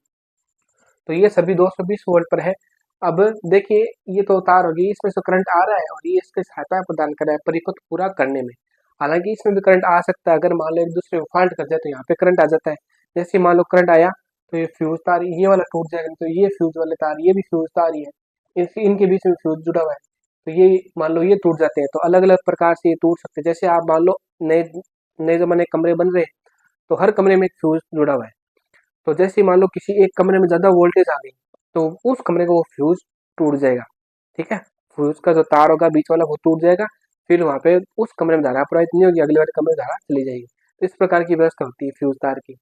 Speaker 1: तो ये सभी 220 वोल्ट पर है। अब देखिए, ये तो तार होगी, इसमें से करंट आ रहा है और ये इसके सहायता प्रदान कर रहा है परिपथ पूरा करने में। हालांकि इसमें भी करंट आ सकता है, अगर मान लो एक दूसरे को फॉल्ट कर जाए तो यहाँ पे करंट आ जाता है। जैसे मान लो करंट आया तो ये फ्यूज तार, ये वाला टूट जाएगा, तो ये फ्यूज वाले तार, ये भी फ्यूज तार ही है, इनके बीच में फ्यूज जुड़ा हुआ है, तो ये मान लो ये टूट जाते हैं। तो अलग अलग प्रकार से ये टूट सकते हैं। जैसे आप मान लो नए नए जमाने कमरे बन रहे हैं, तो हर कमरे में एक फ्यूज जुड़ा हुआ है, तो जैसे ही मान लो किसी एक कमरे में ज़्यादा वोल्टेज आ गई तो उस कमरे का वो फ्यूज टूट जाएगा। ठीक है, फ्यूज का जो तार होगा बीच वाला वो टूट जाएगा, फिर वहाँ पे उस कमरे में धारा प्रवाहित नहीं होगी, अगले वाले कमरे में धारा चली जाएगी। तो इस प्रकार की व्यवस्था होती है फ्यूज तार की।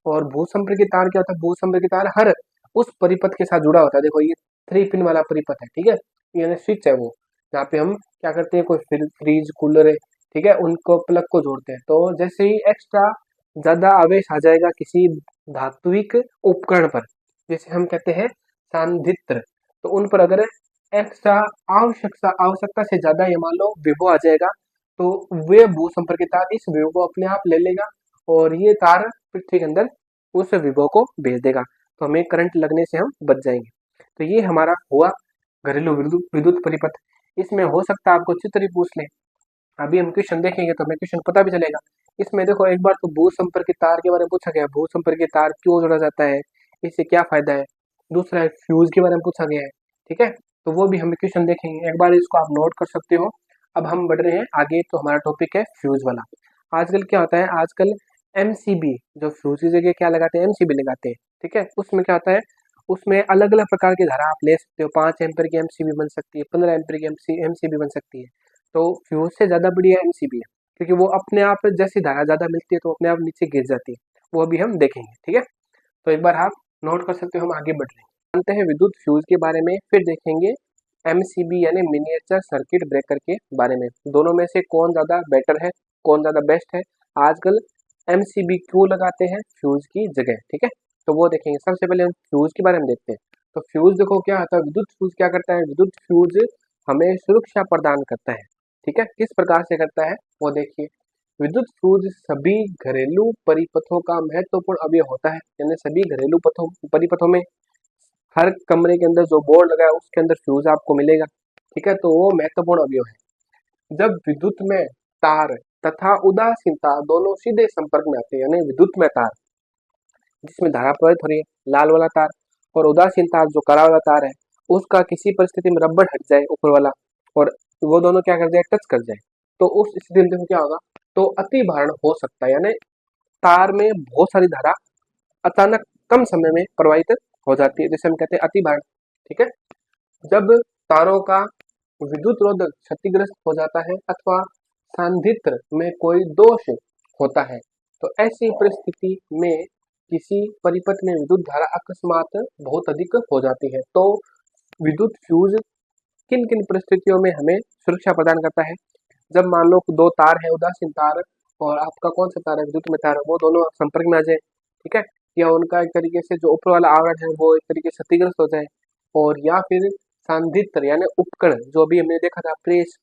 Speaker 1: और भूसंपर्की तार क्या होता है? भूसंपर्की तार हर उस परिपथ के साथ जुड़ा होता है। देखो ये 3 पिन वाला परिपथ है, ठीक है, यानी स्विच है वो, जहाँ पे हम क्या करते हैं, कोई फ्रिज कूलर है, ठीक है, उनको प्लग को जोड़ते हैं। तो जैसे ही एक्स्ट्रा ज्यादा आवेश आ जाएगा किसी धात्विक उपकरण पर, जैसे हम कहते हैं सांधित्र, तो उन पर अगर एक्स्ट्रा आवश्यकता से ज्यादा ये मान लो विभव आ जाएगा, तो वे भूसंपर्की तार इस विभव को अपने आप ले लेगा और ये तार पृथ्वी के अंदर उस विभव को भेज देगा, तो हमें करंट लगने से हम बच जाएंगे। तो ये हमारा हुआ घरेलू विद्युत विद्युत परिपथ। इसमें हो सकता है आपको चित्र ही पूछ ले, अभी हम क्वेश्चन देखेंगे तो हमें क्वेश्चन पता भी चलेगा। इसमें देखो एक बार तो भूसंपर्की तार के बारे में पूछा गया, भूसंपर्की तार क्यों जोड़ा जाता है, इससे क्या फायदा है। दूसरा है फ्यूज के बारे में पूछा गया है, ठीक है, तो वो भी हम क्वेश्चन देखेंगे, एक बार इसको आप नोट कर सकते हो। अब हम बढ़ रहे हैं आगे, तो हमारा टॉपिक है फ्यूज वाला। आजकल क्या होता है, आजकल एमसीबी, जो फ्यूज की जगह क्या लगाते हैं, एमसीबी लगाते हैं, ठीक है। उसमें क्या होता है, उसमें अलग अलग प्रकार की धारा आप ले सकते हो, 5 एम्पीयर की एमसीबी बन सकती है, 15 एम्पीयर की एमसीबी बन सकती है। तो फ्यूज से ज़्यादा बढ़िया एमसीबी है, क्योंकि वो अपने आप जैसी धारा ज़्यादा मिलती है तो अपने आप नीचे गिर जाती है, वो अभी हम देखेंगे, ठीक है। तो एक बार आप नोट कर सकते हो, हम आगे बढ़ रहे हैं, जानते हैं विद्युत फ्यूज के बारे में, फिर देखेंगे एमसीबी यानी मिनिएचर सर्किट ब्रेकर के बारे में। दोनों में से कौन ज़्यादा बेटर है, कौन ज़्यादा बेस्ट है, आजकल एमसीबी क्यों लगाते हैं फ्यूज की जगह, ठीक है, तो वो देखेंगे। सबसे पहले हम फ्यूज के बारे में देखते हैं। तो फ्यूज देखो क्या होता है, विद्युत फ्यूज क्या करता है, विद्युत फ्यूज हमें सुरक्षा प्रदान करता है, ठीक है। किस प्रकार से करता है वो देखिए। विद्युत फ्यूज सभी घरेलू परिपथों का महत्वपूर्ण अवयव होता है, यानी सभी घरेलू परिपथों में हर कमरे के अंदर जो बोर्ड लगा है उसके अंदर फ्यूज आपको मिलेगा, ठीक है, तो वो महत्वपूर्ण अवयव है। जब विद्युत में तार तथा उदासीन तार दोनों सीधे संपर्क में आते हैं, यानी विद्युत में तार जिसमें धारा प्रवाहित हो रही है, लाल वाला तार, और उदासीन तार जो काला वाला तार है, उसका किसी परिस्थिति में रबड़ हट जाए ऊपर वाला, और वो दोनों क्या कर जाए, टच कर जाए, तो उस स्थिति में देखो क्या होगा, तो अति भारण हो सकता है, यानी तार में बहुत सारी धारा अचानक कम समय में प्रवाहित हो जाती है, जिसे हम कहते हैं अति भारण, ठीक है। जब तारों का विद्युत रोधक क्षतिग्रस्त हो जाता है अथवा सांधित्र में कोई दोष होता है, तो ऐसी परिस्थिति में किसी परिपथ में विद्युत धारा अकस्मात बहुत अधिक हो जाती है। तो विद्युत फ्यूज किन किन परिस्थितियों में हमें सुरक्षा प्रदान करता है, जब मान लो दो तार है, उदासीन तार और आपका कौन सा तार है, विद्युत में तार, वो दोनों संपर्क में आ जाए, ठीक है, या उनका एक तरीके से जो ऊपर वाला आवरण है वो एक तरीके से क्षतिग्रस्त हो जाए, और या फिर सांधित्र यानी उपकरण, जो अभी हमने देखा था प्रेस,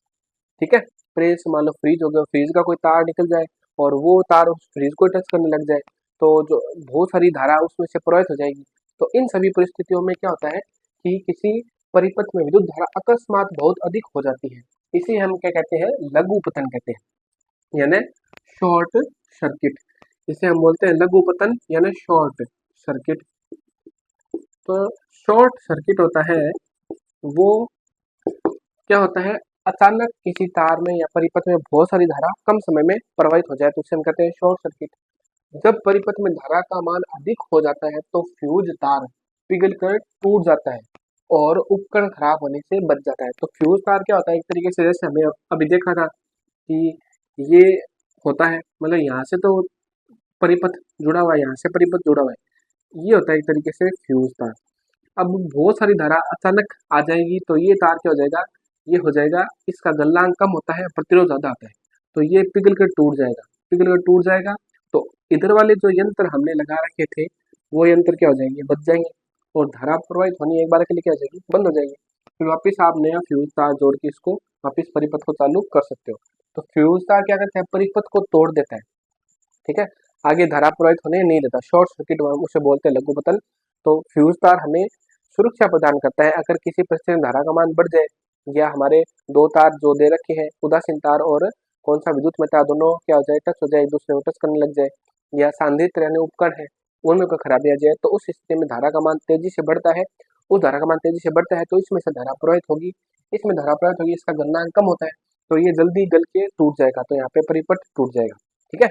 Speaker 1: ठीक है, प्रेस मान लो फ्रीज हो गया, फ्रीज का कोई तार निकल जाए और वो तार उस फ्रीज को टच करने लग जाए, तो जो बहुत सारी धारा उसमें से प्रवाहित हो जाएगी। तो इन सभी परिस्थितियों में क्या होता है कि किसी परिपथ में विद्युत धारा अकस्मात बहुत अधिक हो जाती है, इसे हम क्या कहते हैं, लघु पतन कहते हैं, यानी शॉर्ट सर्किट, इसे हम बोलते हैं लघु पतन यानी शॉर्ट सर्किट। तो शॉर्ट सर्किट होता है वो क्या होता है, अचानक किसी तार में या परिपथ में बहुत सारी धारा कम समय में प्रवाहित हो जाए, तो इसे हम कहते हैं शॉर्ट सर्किट। जब परिपथ में धारा का मान अधिक हो जाता है तो फ्यूज तार पिघलकर टूट जाता है और उपकरण खराब होने से बच जाता है। तो फ्यूज तार क्या होता है, एक तरीके से जैसे हमें अभी देखा था कि ये होता है, मतलब यहाँ से तो परिपथ जुड़ा हुआ है, यहाँ से परिपथ जुड़ा हुआ है, ये होता है एक तरीके से फ्यूज तार। अब बहुत सारी धारा अचानक आ जाएगी तो ये तार क्या हो जाएगा, ये हो जाएगा, इसका गलनांक कम होता है, प्रतिरोध ज्यादा आता है, तो ये पिघल कर टूट जाएगा, पिघल कर टूट जाएगा। तो इधर वाले जो यंत्र हमने लगा रखे थे वो यंत्र क्या हो जाएंगे, बच जाएंगे, और धारा प्रवाहित होनी एक बार के लिए क्या हो जाएगी, बंद हो जाएगी। फिर वापस आप नया फ्यूज तार जोड़ के इसको वापस परिपथ को चालू कर सकते हो। तो फ्यूज तार क्या करता है, परिपथ को तोड़ देता है, ठीक है, आगे धारा प्रवाहित होने नहीं देता, शॉर्ट सर्किट उसे बोलते हैं लघु पतन। तो फ्यूज तार हमें सुरक्षा प्रदान करता है, अगर किसी परिस्थिति में धारा का मान बढ़ जाए, या हमारे दो तार जो दे रखे हैं, उदासीन तार और कौन सा विद्युत में तार, दोनों क्या हो जाए, टच हो जाए, एक दूसरे को टच करने लग जाए, या सांधित्र यानी उपकरण है उनमें कोई खराबी आ जाए, तो उस स्थिति में धारा का मान तेजी से बढ़ता है, उस धारा का मान तेजी से बढ़ता है तो इसमें से धारा प्रवाहित होगी, इसमें धारा प्रवाहित होगी, इसका गलनांक कम होता है, तो ये जल्दी गल के टूट जाएगा, तो यहाँ पे परिपथ टूट जाएगा, ठीक है।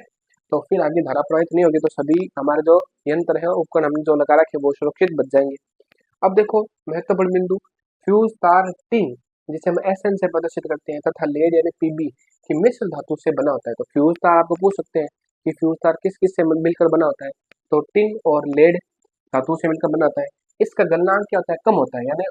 Speaker 1: तो फिर आगे धारा प्रवाहित नहीं होगी, तो सभी हमारे जो यंत्र है, उपकरण हमने जो लगा रखे वो सुरक्षित बच जाएंगे। अब देखो महत्वपूर्ण बिंदु, फ्यूज तार टिन जिसे हम एसएन से प्रदर्शित करते हैं तथा लेड यानी पीबी की मिश्र धातु से बना होता है। तो फ्यूज तार आपको पूछ सकते हैं कि फ्यूज तार किस किस से मिलकर बना होता है, तो टिन और लेड धातु से मिलकर बना होता है। इसका गलनांक क्या होता है, कम होता है, यानी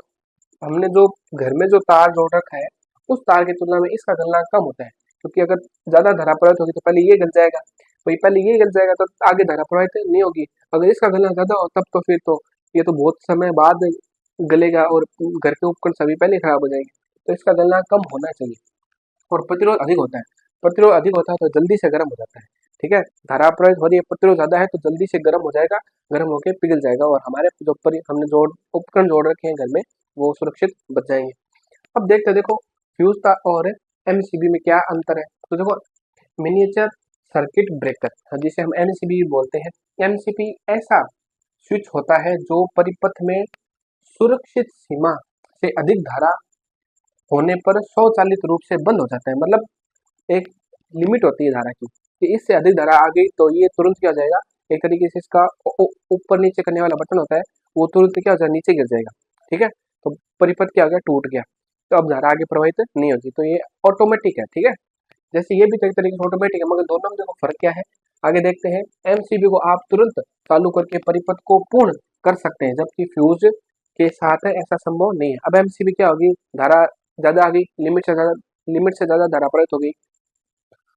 Speaker 1: हमने जो घर में जो तार जोड़ रखा है उस तार की तुलना में इसका गलनांक कम होता है, क्योंकि अगर ज्यादा धारा प्रवाहित होगी तो पहले ये गल जाएगा, तो पहले ये गल जाएगा तो आगे धारा प्रवाहित नहीं होगी। अगर इसका गलनांक ज्यादा हो तब तो फिर तो ये तो बहुत समय बाद गलेगा और घर के उपकरण सभी पहले खराब हो जाएंगे। तो इसका गलनांक कम होना चाहिए। और प्रतिरोध अधिक होता है, प्रतिरोध अधिक होता है तो जल्दी से गर्म हो जाता है। ठीक है, धारा प्रवाहित हो रही है, प्रतिरोध ज्यादा है तो जल्दी से गर्म हो जाएगा, गर्म होकर पिघल जाएगा और हमारे जो हमने जो उपकरण जोड़ रखे हैं घर में वो सुरक्षित बच जाएंगे। अब देखते हैं, देखो फ्यूज तार और एमसीबी में क्या अंतर है। तो देखो मिनिएचर सर्किट ब्रेकर जिसे हम एमसीबी बोलते हैं, एमसीबी ऐसा स्विच होता है जो परिपथ में सुरक्षित सीमा से अधिक धारा होने पर स्वचालित रूप से बंद हो जाता है। मतलब एक लिमिट होती है धारा की कि इससे अधिक धारा आ गई तो ये तुरंत क्या हो जाएगा, एक तरीके से इसका ऊपर नीचे करने वाला बटन होता है वो तुरंत क्या हो जाएगा, नीचे गिर जाएगा। ठीक है, तो परिपथ क्या हो गया, टूट गया, तो अब धारा आगे प्रवाहित नहीं होगी, तो ये ऑटोमेटिक है। ठीक है, जैसे ये भी एक तरीके से ऑटोमेटिक है, मगर दोनों में देखो फर्क क्या है। आगे देखते हैं, एमसीबी को आप तुरंत चालू करके परिपथ को पूर्ण कर सकते हैं, जबकि फ्यूज के साथ है ऐसा संभव नहीं है। अब एमसीबी क्या होगी, धारा ज्यादा आ गई, लिमिट से ज्यादा धारा प्रवाहित हो गई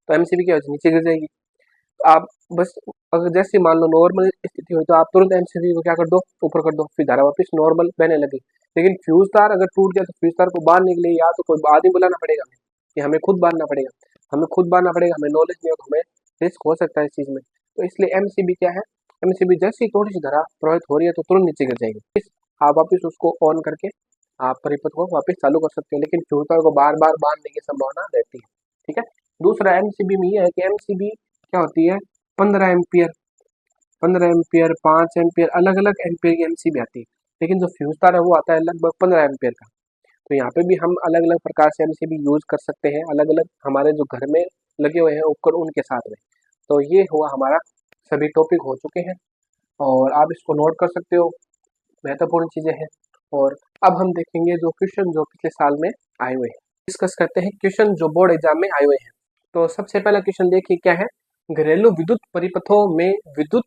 Speaker 1: तो एमसीबी क्या होगी, नीचे गिर जाएगी। तो आप बस अगर जैसे मान लो नॉर्मल स्थिति हुई तो आप तुरंत एमसीबी को क्या कर दो, ऊपर कर दो, फिर धारा वापस नॉर्मल बहने लगी। लेकिन फ्यूज तार अगर टूट गया तो फ्यूज तार को बांधने के लिए या तो कोई आदमी बुलाना पड़ेगा हमें, या हमें खुद बांधना पड़ेगा, हमें नॉलेज नहीं हो तो हमें रिस्क हो सकता है इस चीज में। तो इसलिए एमसीबी क्या है, एमसीबी जैसी थोड़ी सी धारा प्रवाहित हो रही है तो तुरंत नीचे गिर जाएगी, आप वापिस उसको ऑन करके आप परिपथ को वापस चालू कर सकते हैं, लेकिन फ्यूज तार को बार बार बांधने की संभावना रहती है। ठीक है, दूसरा एमसीबी में यह है कि एमसीबी क्या होती है, 15 एम्पियर, 15 एम्पियर, 5 एम्पियर, अलग अलग एम्पियर की एमसीबी आती है, लेकिन जो फ्यूज तार है वो आता है लगभग 15 एम्पियर का। तो यहाँ पे भी हम अलग अलग प्रकार से एमसीबी यूज कर सकते हैं, अलग अलग हमारे जो घर में लगे हुए हैं उपकरण उनके साथ में। तो ये हुआ हमारा, सभी टॉपिक हो चुके हैं और आप इसको नोट कर सकते हो, महत्वपूर्ण चीजें हैं। और अब हम देखेंगे जो क्वेश्चन जो पिछले साल में आए हुए हैं, डिस्कस करते हैं क्वेश्चन जो बोर्ड एग्जाम में आए हुए हैं। तो सबसे पहला क्वेश्चन देखिए क्या है, घरेलू विद्युत परिपथों में विद्युत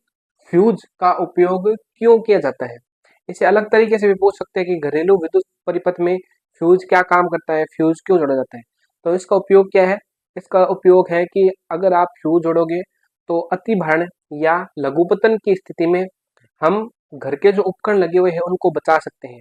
Speaker 1: फ्यूज का उपयोग क्यों किया जाता है। इसे अलग तरीके से भी पूछ सकते हैं कि घरेलू विद्युत परिपथ में फ्यूज क्या काम करता है, फ्यूज क्यों जोड़ा जाता है। तो इसका उपयोग क्या है, इसका उपयोग है कि अगर आप फ्यूज जोड़ोगे तो अति भारण या लघुपतन की स्थिति में हम घर के जो उपकरण लगे हुए हैं उनको बचा सकते हैं।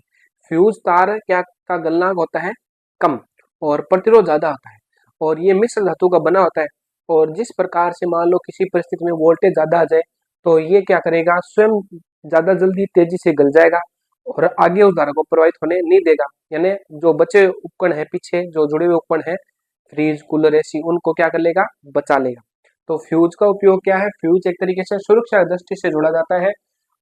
Speaker 1: फ्यूज तार क्या का गलनांक होता है कम और प्रतिरोध ज्यादा होता है और ये मिश्र धातु का बना होता है, और जिस प्रकार से मान लो किसी परिस्थिति में वोल्टेज ज्यादा आ जाए तो ये क्या करेगा, स्वयं ज्यादा जल्दी तेजी से गल जाएगा और आगे उस धारा को प्रवाहित होने नहीं देगा, यानी जो बचे उपकरण है पीछे जो जुड़े हुए उपकरण है फ्रिज कूलर एसी उनको क्या कर लेगा, बचा लेगा। तो फ्यूज का उपयोग क्या है, फ्यूज एक तरीके से सुरक्षा दृष्टि से जोड़ा जाता है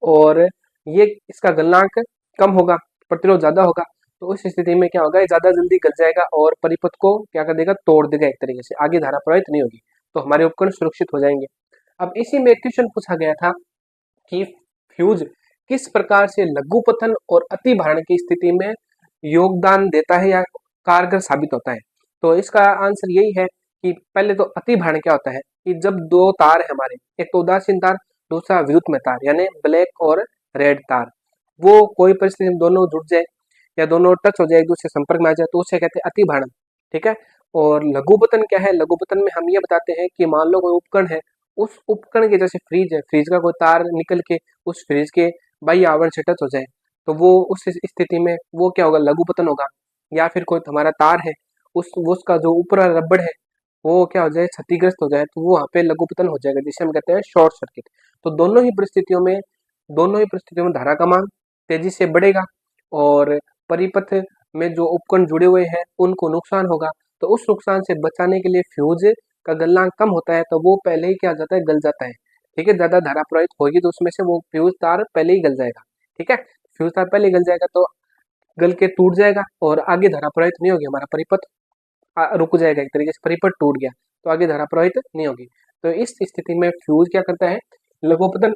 Speaker 1: और ये इसका गलनांक कम होगा, प्रतिरोध ज्यादा होगा, तो उस स्थिति में क्या होगा, ये ज्यादा जल्दी गल जाएगा और परिपथ को क्या कर देगा, तोड़ देगा, एक तरीके से आगे धारा प्रवाहित नहीं होगी, तो हमारे उपकरण सुरक्षित हो जाएंगे। अब इसी में क्वेश्चन पूछा गया था कि फ्यूज किस प्रकार से लघुपतन और अति भारण की स्थिति में योगदान देता है या कारगर साबित होता है। तो इसका आंसर यही है कि पहले तो अति भारण क्या होता है कि जब दो तार है हमारे, एक तो उदासीन तार, दूसरा विद्युत में तार यानी ब्लैक और रेड तार, वो कोई परिस्थिति में दोनों जुड़ जाए या दोनों टच हो जाए, एक दूसरे संपर्क में आ जाए तो उसे कहते हैं अति भारण। ठीक है, और लघुपतन क्या है, लघुपतन में हम ये बताते हैं कि मान लो कोई उपकरण है, उस उपकरण के जैसे फ्रिज है, फ्रिज का कोई तार निकल के उस फ्रिज के बाह्य आवरण से टच हो जाए तो वो उस स्थिति में वो क्या होगा, लघुपतन होगा। या फिर कोई हमारा तार है उसका जो ऊपर रबड़ है वो क्या हो जाए, क्षतिग्रस्त हो जाए तो वो वहाँ पे लघुपतन हो जाएगा, जिसे हम कहते हैं शॉर्ट सर्किट। तो दोनों ही परिस्थितियों में धारा का मान तेजी से बढ़ेगा और परिपथ में जो उपकरण जुड़े हुए हैं उनको नुकसान होगा। तो उस नुकसान से बचाने के लिए फ्यूज का गलनांक कम होता है तो वो पहले ही क्या हो जाता है, गल जाता है। ठीक है, ज्यादा धारा प्रवाहित होगी तो उसमें से वो फ्यूज तार पहले ही गल जाएगा। ठीक है, फ्यूज तार पहले गल जाएगा तो गल के टूट जाएगा और आगे धारा प्रवाहित नहीं होगी, हमारा परिपथ रुक जाएगा, एक तरीके से परिपथ टूट गया तो आगे धारा प्रवाहित नहीं होगी। तो इस स्थिति में फ्यूज क्या करता है, लघुपतन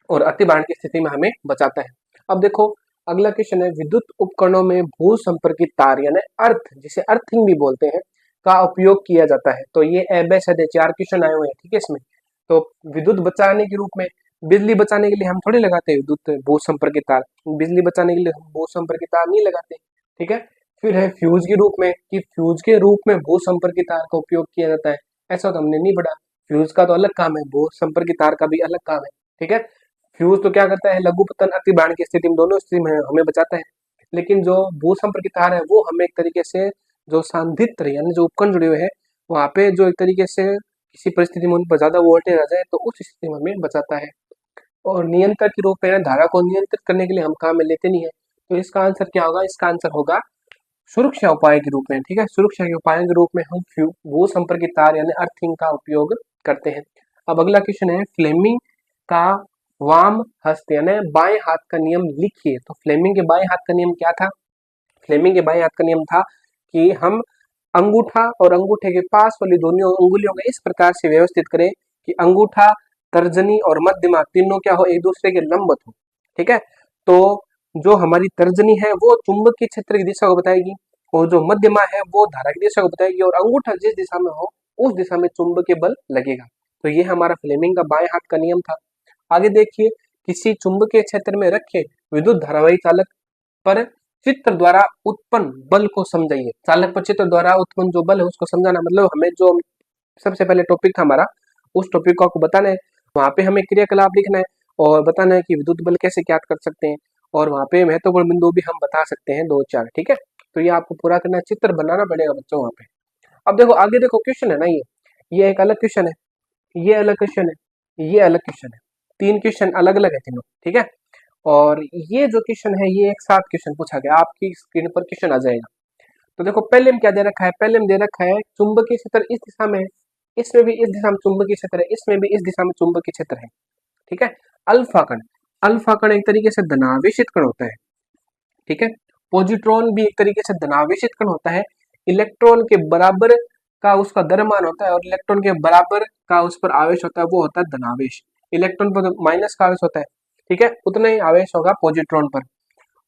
Speaker 1: और अतिभारण की स्थिति में हमें बचाता है। अब देखो अगला क्वेश्चन है, विद्युत उपकरणों में भू संपर्कित तार यानी अर्थ, जिसे अर्थिंग भी बोलते हैं, का उपयोग किया जाता है। तो ये एबेसडे 4 क्वेश्चन आए हुए हैं, ठीक है। इसमें तो विद्युत बचाने के रूप में, बिजली बचाने के लिए हम थोड़ी लगाते हैं विद्युत भू संपर्कित तार, बिजली बचाने के लिए हम भू संपर्कित तार नहीं लगाते, ठीक है। फिर है फ्यूज के रूप में, कि फ्यूज के रूप में भू संपर्कित तार का उपयोग किया जाता है, ऐसा तो हमने नहीं पढ़ा। फ्यूज का तो अलग काम है, भू संपर्कित तार का भी अलग काम है, ठीक है। फ्यूज तो क्या करता है, लघुपतन अतिभारण की स्थिति में, दोनों स्थिति में हमें बचाता है। लेकिन जो भू संपर्कित तार है वो हमें एक तरीके से जो सांधित्र यानी जो उपकरण जुड़े हुए हैं वहां पे जो एक तरीके से किसी परिस्थिति में उन पर ज्यादा वोल्टेज आ जाए तो उस स्थिति में हमें बचाता है। और नियंत्रक के रूप में धारा को नियंत्रित करने के लिए हम काम में लेते नहीं है। तो इसका आंसर क्या होगा, इसका आंसर होगा सुरक्षा उपाय के रूप में, ठीक है। सुरक्षा के उपाय के रूप में हम भू संपर्कित तार यानी अर्थिंग का उपयोग करते हैं। अब अगला क्वेश्चन है, फ्लेमिंग का वाम हस्त यानी बाएं हाथ का नियम लिखिए। तो फ्लेमिंग के बाएं हाथ का नियम क्या था, फ्लेमिंग के बाएं हाथ का नियम था कि हम अंगूठा और अंगूठे के पास वाली दोनों उंगलियों को इस प्रकार से व्यवस्थित करें कि अंगूठा, तर्जनी और मध्यमा तीनों क्या हो, एक दूसरे के लंबवत हो, ठीक है। तो जो हमारी तर्जनी है वो चुंबकीय क्षेत्र की दिशा को बताएगी और जो मध्यमा है वो धारा की दिशा को बताएगी और अंगूठा जिस दिशा में हो उस दिशा में चुंबकीय बल लगेगा। तो ये हमारा फ्लेमिंग का बाएं हाथ का नियम था। आगे देखिए, किसी चुंबकीय क्षेत्र में रखे विद्युत धारावाही चालक पर चित्र द्वारा उत्पन्न बल को समझाइए। चालक पर चित्र द्वारा उत्पन्न जो बल है उसको समझाना, मतलब हमें जो सबसे पहले टॉपिक था हमारा, उस टॉपिक को आपको बताना है, वहां पे हमें क्रियाकलाप लिखना है और बताना है कि विद्युत बल कैसे ज्ञात कर सकते हैं और वहां पे महत्वपूर्ण बिंदु भी हम बता सकते हैं 2-4, ठीक है। तो ये आपको पूरा करना है, चित्र बनाना पड़ेगा बच्चों वहां पे। अब देखो आगे देखो क्वेश्चन है ना, ये एक अलग क्वेश्चन है, ये अलग क्वेश्चन है, ये अलग क्वेश्चन है, 3 क्वेश्चन अलग अलग है तीनों, ठीक है। और ये जो क्वेश्चन है ये एक साथ क्वेश्चन पूछा गया, आपकी स्क्रीन पर क्वेश्चन आ जाएगा। तो देखो पहले में क्या दे रखा है, पहले में दे रखा है चुंबकीय क्षेत्र इस दिशा में है, इसमें भी इस दिशा में चुंबकीय क्षेत्र है, इसमें भी इस दिशा में चुंबकीय क्षेत्र है, ठीक है। अल्फा कण, अल्फा कण एक तरीके से धनावेशित कण होता है, ठीक है। पॉजिट्रॉन भी एक तरीके से धनावेशित कण होता है, इलेक्ट्रॉन के बराबर का उसका द्रव्यमान होता है और इलेक्ट्रॉन के बराबर का उस पर आवेश होता है, वो होता है धनावेश। इलेक्ट्रॉन पर माइनस का आवेश होता है, ठीक है, उतना ही आवेश होगा पॉजिट्रॉन पर।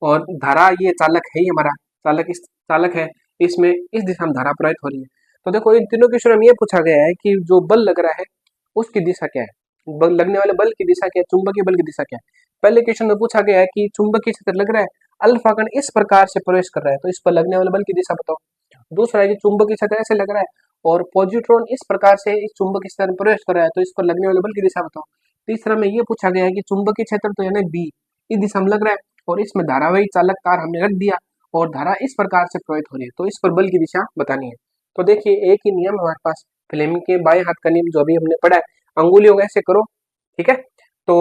Speaker 1: और धारा, ये चालक है ही हमारा, चालक इस चालक है, इसमें इस दिशा में धारा प्रवाहित हो रही है। तो देखो इन तीनों क्वेश्चन में ये पूछा गया है कि जो बल लग रहा है उसकी दिशा क्या है, बल लगने वाले बल की दिशा क्या है, चुंबकीय बल की दिशा क्या है। पहले क्वेश्चन में पूछा गया है कि चुंबकीय क्षेत्र लग रहा है, अल्फा कण इस प्रकार से प्रवेश कर रहा है तो इस पर लगने वाले बल की दिशा बताओ। दूसरा है कि चुंबकीय क्षेत्र ऐसे लग रहा है और पॉजिट्रॉन इस प्रकार से इस चुंबकीय क्षेत्र में प्रवेश कर रहा है तो इस पर लगने वाले बल की दिशा बताओ। तीसरा में ये पूछा गया है कि चुंबकीय क्षेत्र तो यानी बी इस दिशा में लग रहा है और इसमें धारावाही चालक तार हमने रख दिया और धारा इस प्रकार से प्रवाहित हो रही है तो इस पर बल की दिशा बतानी है। तो देखिए एक ही नियम हमारे पास, फ्लेमिंग के बाएं हाथ का नियम जो अभी हमने पढ़ा है, अंगुलियों को ऐसे करो, ठीक है। तो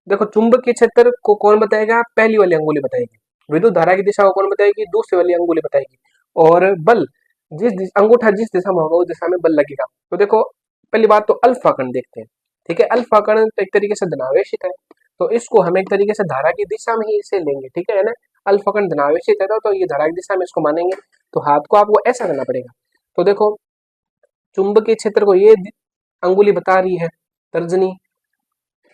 Speaker 1: देखो चुंबकीय क्षेत्र को कौन बताएगा, पहली वाली अंगुली बताएगी, विद्युत धारा की दिशा को कौन बताएगी, दूसरी वाली अंगुली बताएगी, और बल अंगूठा जिस दिशा में होगा उस दिशा में बल लगेगा। तो देखो पहली बात तो अल्फा कण देखते हैं, ठीक है। अल्फा कण तो एक तरीके से धनावेशित है तो इसको हम एक तरीके से धारा की दिशा में ही इसे लेंगे, ठीक है ना। अल्फा कण धनावेशित है तो ये धारा की दिशा में इसको मानेंगे। तो हाथ को आपको ऐसा करना पड़ेगा। तो देखो चुंबकीय क्षेत्र को ये अंगुली बता रही है तर्जनी,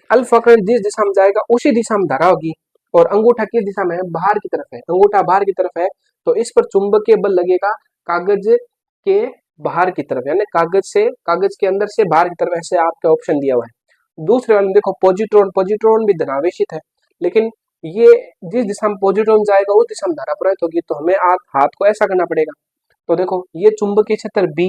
Speaker 1: अल्फा कण जिस दिशा में जाएगा उसी दिशा में धारा होगी और अंगूठा किस दिशा में है, बाहर की तरफ है, अंगूठा बाहर की तरफ है तो इस पर चुंबकीय बल लगेगा कागज के बाहर की तरफ, यानी कागज के अंदर से बाहर की तरफ, ऐसे आपका ऑप्शन दिया हुआ है। दूसरे वाले में देखो पॉजिट्रॉन, पॉजिट्रॉन भी धनावेशित है लेकिन ये जिस दिशा में पॉजिट्रॉन जाएगा उस दिशा में धारा प्रवाहित होगी तो हमें हाथ को ऐसा करना पड़ेगा। तो देखो ये चुंबकीय क्षेत्र बी,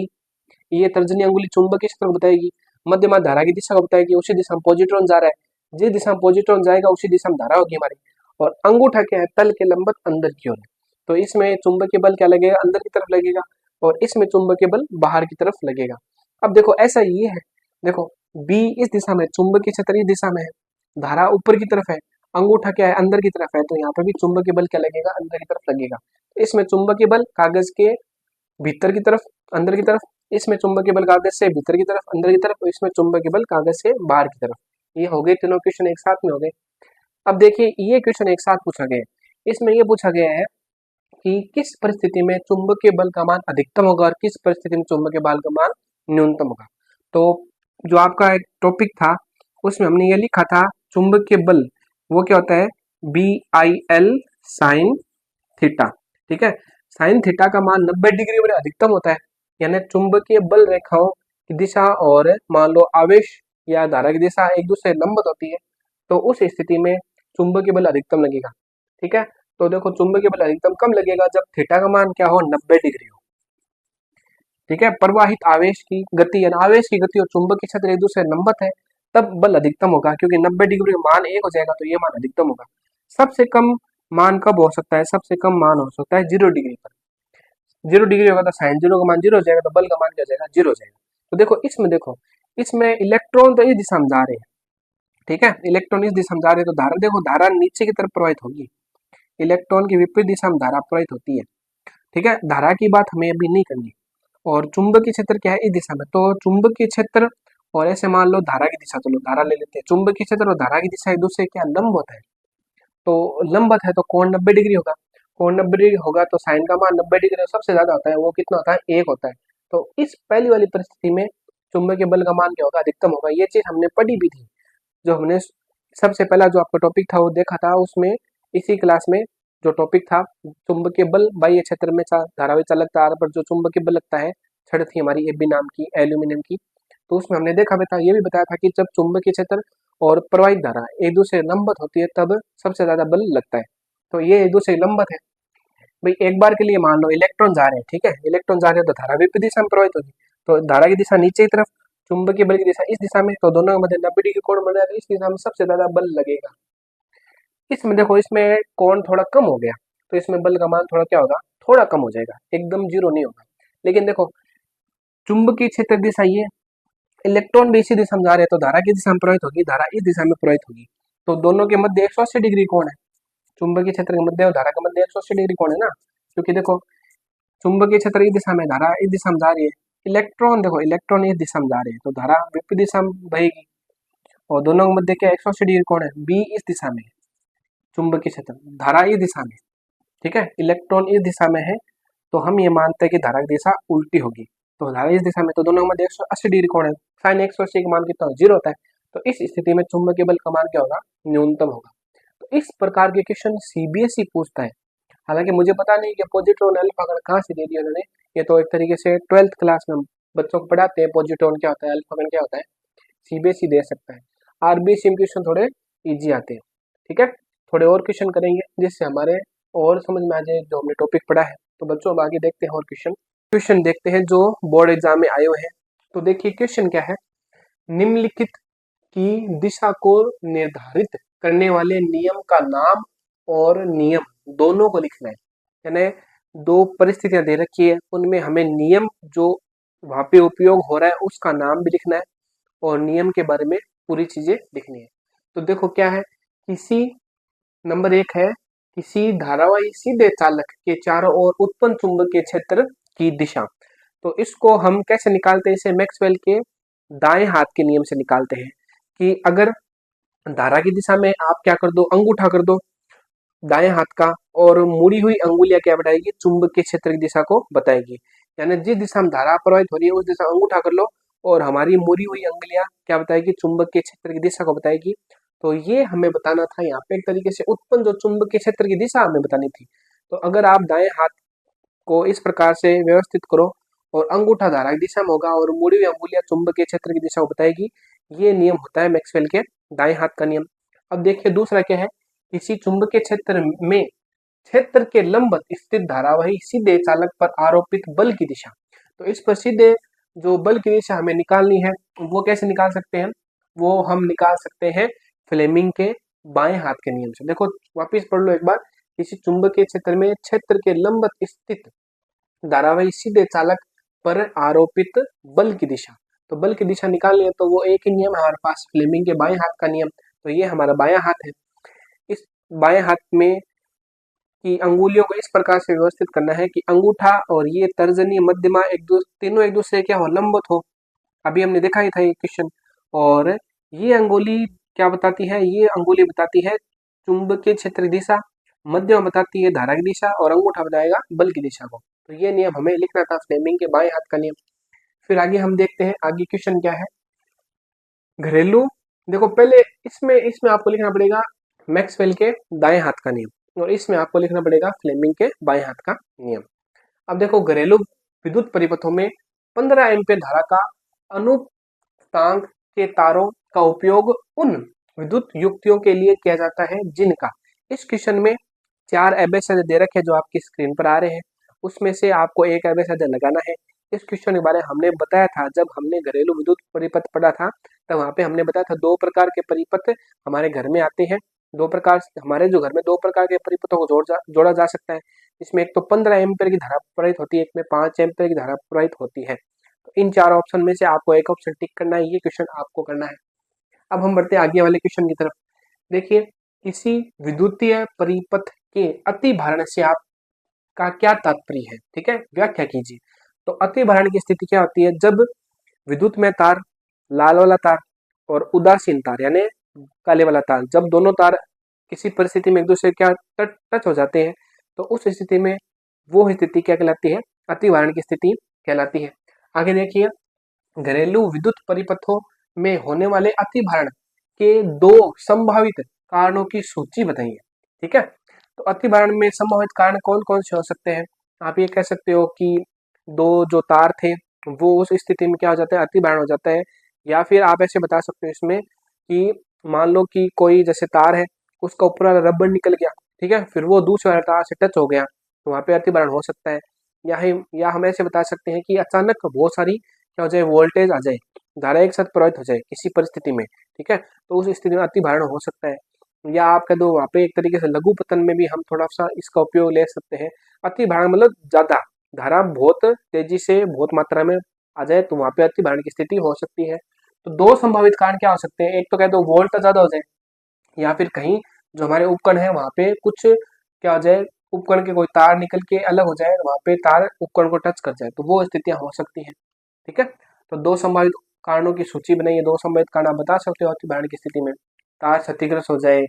Speaker 1: ये तर्जनी अंगुली चुंबकीय क्षेत्र बताएगी, मध्यमा धारा की दिशा को बताएगी, उसी दिशा में पॉजिट्रॉन जा रहा है, जिस दिशा में पॉजिट्रॉन जाएगा उसी दिशा में धारा होगी हमारी। और अंगूठा क्या है, तल के लंबवत अंदर की ओर है तो इसमें चुंबकीय बल क्या लगेगा, अंदर की तरफ लगेगा और इसमें चुंबकीय बल बाहर की तरफ लगेगा। अब देखो ऐसा ये है, देखो बी इस दिशा में, चुंबकीय क्षेत्र इस दिशा में है, धारा ऊपर की तरफ है, अंगूठा क्या है अंदर की तरफ है तो यहाँ पर भी चुंबकीय बल क्या लगेगा, अंदर की तरफ लगेगा। इसमें चुंबकीय बल कागज के भीतर की तरफ, अंदर की तरफ, इसमें चुंबकीय बल कागज से भीतर की तरफ, अंदर की तरफ, इसमें चुंबकीय बल कागज से बाहर की तरफ। ये हो गए तीनों क्वेश्चन एक साथ में हो गए। अब देखिए ये क्वेश्चन एक साथ पूछा गया है, इसमें ये पूछा गया है कि किस परिस्थिति में चुंबकीय बल का मान अधिकतम होगा और किस परिस्थिति में चुंबकीय बल का मान न्यूनतम होगा। तो जो आपका एक टॉपिक था उसमें हमने ये लिखा था चुंबकीय बल वो क्या होता है, BIL साइन थीटा। ठीक है, साइन थीटा का मान 90 डिग्री पर अधिकतम होता है, यानी चुंबकीय बल रेखाओं की दिशा और मान लो आवेश या धारा की दिशा एक दूसरे से लंबवत होती है, तो उस स्थिति में चुंबकीय बल अधिकतम लगेगा। ठीक है, तो देखो चुंबकीय बल अधिकतम कम लगेगा जब थीटा का मान क्या हो, 90 डिग्री हो। ठीक है, प्रवाहित आवेश की गति यानी आवेश की गति और चुंबकीय क्षेत्र एक दूसरे से लंबवत है, तब बल अधिकतम होगा, क्योंकि 90 डिग्री का मान एक हो जाएगा तो ये मान अधिकतम होगा। सबसे कम मान कब हो सकता है, सबसे कम मान हो सकता है 0 डिग्री पर। 0 डिग्री होगा तो साइन 0 का मान 0 हो जाएगा, तो बल का मान क्या हो जाएगा, 0 हो जाएगा। तो देखो इसमें इलेक्ट्रॉन तो इस दिशा में जा रहे हैं। ठीक है, इलेक्ट्रॉन इस दिशा में जा रहे हैं, तो धारा देखो धारा नीचे की तरफ प्रवाहित होगी, इलेक्ट्रॉन की विपरीत दिशा में धारा प्रवाहित होती है। ठीक है, धारा की बात हमें अभी नहीं करनी। और चुंबकीय क्षेत्र क्या है, इस दिशा में, तो चुंबकीय क्षेत्र और ऐसे मान लो धारा की दिशा, चलो धारा ले लेते हैं, चुंबकीय क्षेत्र और धारा की दिशा एक दूसरे क्या लंबवत है, तो लंबवत है तो कोण 90 डिग्री होगा, कोण 90 डिग्री होगा तो साइन का मान 90 डिग्री सबसे ज्यादा होता है, वो कितना होता है, 1 होता है। तो इस पहली वाली परिस्थिति में चुंबकीय बल का मान क्या होगा, अधिकतम होगा। ये चीज हमने पढ़ी भी थी, जो हमने सबसे पहला जो आपका टॉपिक था वो देखा था, उसमें इसी क्लास में जो टॉपिक था चुंबकीय बल बाह्य क्षेत्र में धारावी चालक तार पर जो चुंबकीय बल लगता है, छड़ थी हमारी एबी नाम की, एल्यूमिनियम की, तो उसमें हमने देखा भी था, ये भी बताया था कि जब चुंबकीय क्षेत्र और प्रवाहित धारा एक दूसरे लंबवत होती है तब सबसे ज्यादा बल लगता है। तो ये एक दूसरे लंबवत है। भाई एक बार के लिए मान लो इलेक्ट्रॉन जा रहे हैं, ठीक है, इलेक्ट्रॉन जा रहे हैं तो धारा विपरीत दिशा में प्रवाहित होगी, तो धारा की दिशा नीचे की तरफ, चुंबकीय बल की दिशा इस दिशा में, तो दोनों के मध्य 90 डिग्री कोण बन रहा है, तो इस दिशा में सबसे ज्यादा बल लगेगा। इसमें देखो इसमें कोण थोड़ा कम हो गया, तो इसमें बल का मान थोड़ा क्या होगा, थोड़ा कम हो जाएगा, एकदम 0 नहीं होगा। लेकिन देखो चुंबकीय क्षेत्र दिशा ये, इलेक्ट्रॉन भी इसी दिशा में जा रहे हैं, तो धारा की दिशा में प्रवाहित होगी, धारा इस दिशा में प्रवाहित होगी, तो दोनों के मध्य 180 डिग्री कोण है, चुंबकीय क्षेत्र के मध्य और धारा के मध्य 180 डिग्री कोण है ना, क्योंकि देखो चुंबकीय क्षेत्र इस दिशा में, धारा इस दिशा में जा रही है, इलेक्ट्रॉन देखो इलेक्ट्रॉन इस दिशा में जा रहे हैं, तो धारा विपरीत दिशा में बहेगी, और दोनों के मध्य क्या 180 डिग्री कोण है, बी इस दिशा में, चुंबकीय क्षेत्र धारा इस दिशा में, ठीक है, इलेक्ट्रॉन इस दिशा में है, तो हम ये मानते हैं कि धारा की दिशा उल्टी होगी, तो धारा इस दिशा में, तो दोनों के मध्य 180 डिग्री कोण है, साइन 180 का मान कितना, 0 होता है, तो इस स्थिति में चुंबकीय बल का मान क्या होगा, न्यूनतम होगा। तो इस प्रकार के क्वेश्चन सीबीएसई पूछता है। हालांकि मुझे पता नहीं कि पॉजिट्रॉन अल्फा कण कहाँ से दे दिया उन्होंने, ये तो एक तरीके से 12th क्लास में बच्चों को पढ़ाते हैं पॉजिट्रॉन क्या होता है, अल्फा कण क्या होता है, सीबीएसई दे सकता है। आरबीएसई में क्वेश्चन थोड़े इजी आते हैं। ठीक है, थोड़े और क्वेश्चन करेंगे जिससे हमारे और समझ में आ जाए जो हमने टॉपिक पढ़ा है। तो बच्चों अब आगे देखते हैं और क्वेश्चन देखते हैं जो बोर्ड एग्जाम में आए हुए हैं। तो देखिए क्वेश्चन क्या है, निम्नलिखित की दिशा को निर्धारित करने वाले नियम का नाम और नियम दोनों को लिखना है, यानी दो परिस्थितियां दे रखी है, उनमें हमें नियम जो वहां पे उपयोग हो रहा है उसका नाम भी लिखना है और नियम के बारे में पूरी चीजें लिखनी है। तो देखो क्या है, किसी नंबर 1 है, किसी धारावाही सीधे चालक के चारों ओर उत्पन्न चुंबकीय क्षेत्र की दिशा। तो इसको हम कैसे निकालते हैं, इसे मैक्सवेल के दाएं हाथ के नियम से निकालते हैं कि अगर धारा की दिशा में आप क्या कर दो, अंगूठा कर दो दाएं हाथ का, और मुड़ी हुई अंगुलियां क्या बताएगी, चुंबकीय क्षेत्र की दिशा को बताएगी। यानी जिस दिशा में धारा प्रवाहित हो रही है उस दिशा अंगूठा कर लो, और हमारी मुड़ी हुई अंगुलियां क्या बताएगी, चुंबकीय क्षेत्र की दिशा को बताएगी। तो ये हमें बताना था यहाँ पे, एक तरीके से उत्पन्न जो चुंबकीय क्षेत्र की दिशा हमें बतानी थी। तो अगर आप दाएं हाथ को इस प्रकार से व्यवस्थित करो और अंगूठा धारा की दिशा में होगा और मुड़ी हुई अंगुलियां चुंबकीय क्षेत्र की दिशा को बताएगी, ये नियम होता है मैक्सवेल के दाएं हाथ का नियम। अब देखिए दूसरा क्या है, किसी चुंबकीय क्षेत्र में क्षेत्र के लंबवत स्थित धारावाही सीधे चालक पर आरोपित बल की दिशा। तो इस पर सीधे जो बल की दिशा हमें निकालनी है वो कैसे निकाल सकते हैं, वो हम निकाल सकते हैं फ्लेमिंग के बाएं हाथ के नियम से। देखो वापिस पढ़ लो एक बार, किसी चुंबकीय क्षेत्र में क्षेत्र के लंबवत स्थित धारावाही सीधे चालक पर आरोपित बल की दिशा, तो बल की दिशा निकालनी है तो वो एक ही नियम है हमारे पास, फ्लेमिंग के बाएं हाथ का नियम। तो ये हमारा बायां हाथ है, इस बाएं हाथ में की अंगुलियों को इस प्रकार से व्यवस्थित करना है कि अंगूठा और ये तर्जनी मध्यमा तीनों एक दूसरे क्या हो, लंबवत हो। अभी हमने देखा ही था ये क्वेश्चन। और ये अंगुली क्या बताती है, ये अंगुली बताती है चुंबकीय क्षेत्र की दिशा, मध्यमा बताती है धारा की दिशा, और अंगूठा बताएगा बल की दिशा को। तो ये नियम हमें लिखना था, फ्लेमिंग के बाएं हाथ का नियम। फिर आगे हम देखते हैं, आगे क्वेश्चन क्या है, घरेलू, देखो पहले इसमें इसमें आपको लिखना पड़ेगा मैक्सवेल के दाएं हाथ का नियम, और इसमें आपको लिखना पड़ेगा फ्लेमिंग के बाएं हाथ का नियम। अब देखो घरेलू विद्युत परिपथों में 15 एम्पीयर धारा का अनुपातांक के तारों का उपयोग उन विद्युत युक्तियों के लिए किया जाता है जिनका इस क्वेश्चन में 4 एबेसड दे रखे जो आपकी स्क्रीन पर आ रहे हैं, उसमें से आपको एक एबेसड लगाना है। इस क्वेश्चन के बारे में हमने बताया था जब हमने घरेलू विद्युत परिपथ पढ़ा था, तब वहां पे हमने बताया था दो प्रकार के परिपथ हमारे घर में आते हैं। दो प्रकार हमारे जो घर में दो प्रकार के परिपथों को जोड़ा जा सकता है। इसमें एक तो 15 एम्पीयर की धारा प्रवाहित होती है, एक में 5 एम्पीयर की धारा प्रवाहित होती है। तो इन चार ऑप्शन में से आपको एक ऑप्शन टिक करना है, ये क्वेश्चन आपको करना है। अब हम बढ़ते हैं आगे वाले क्वेश्चन की तरफ। देखिए, किसी विद्युतीय परिपथ के अति भारण से आपका क्या तात्पर्य है, ठीक है, व्याख्या कीजिए। तो अति भारण की स्थिति क्या होती है, जब विद्युत में तार, लाल वाला तार और उदासीन तार यानी काले वाला तार, जब दोनों तार किसी परिस्थिति में एक दूसरे क्या टच हो जाते हैं, तो उस स्थिति में वो स्थिति क्या कहलाती है, अति भारण की स्थिति कहलाती है। आगे देखिए, घरेलू विद्युत परिपथों में होने वाले अति भारण के दो संभावित कारणों की सूची बताइए, ठीक है। तो अति भारण में संभावित कारण कौन कौन से हो सकते हैं। आप ये कह सकते हो कि दो जो तार थे वो उस स्थिति में क्या हो जाता है, अति भारण हो जाता है। या फिर आप ऐसे बता सकते हो इसमें कि मान लो कि कोई जैसे तार है, उसका ऊपर वाला रबर निकल गया, ठीक है, फिर वो दूसरे वाले तार से टच हो गया, तो वहां पे अति भारण हो सकता है। या हम ऐसे बता सकते हैं कि अचानक बहुत सारी क्या हो जाए, वोल्टेज आ जाए, धारा एक साथ प्रवाहित हो जाए किसी परिस्थिति में, ठीक है, तो उस स्थिति में अति भारण हो सकता है। या आप कह दो वहाँ पे एक तरीके से लघु पतन में भी हम थोड़ा सा इसका उपयोग ले सकते हैं। अति भारण मतलब ज्यादा धारा बहुत तेजी से बहुत मात्रा में आ जाए, तो वहाँ पे अति भारण की स्थिति हो सकती है। तो दो संभावित कारण क्या हो सकते हैं, एक तो कह दो वोल्ट ज्यादा हो जाए, या फिर कहीं जो हमारे उपकरण है वहाँ पे कुछ क्या हो जाए, उपकरण के कोई तार निकल के अलग हो जाए, वहाँ पे तार उपकरण को टच कर जाए, तो वो स्थितियां हो सकती हैं, ठीक है। तो दो संभावित कारणों की सूची बनाइए, दो संभावित कारण आप बता सकते हो अति भारण की स्थिति में। तार क्षतिग्रस्त हो जाए,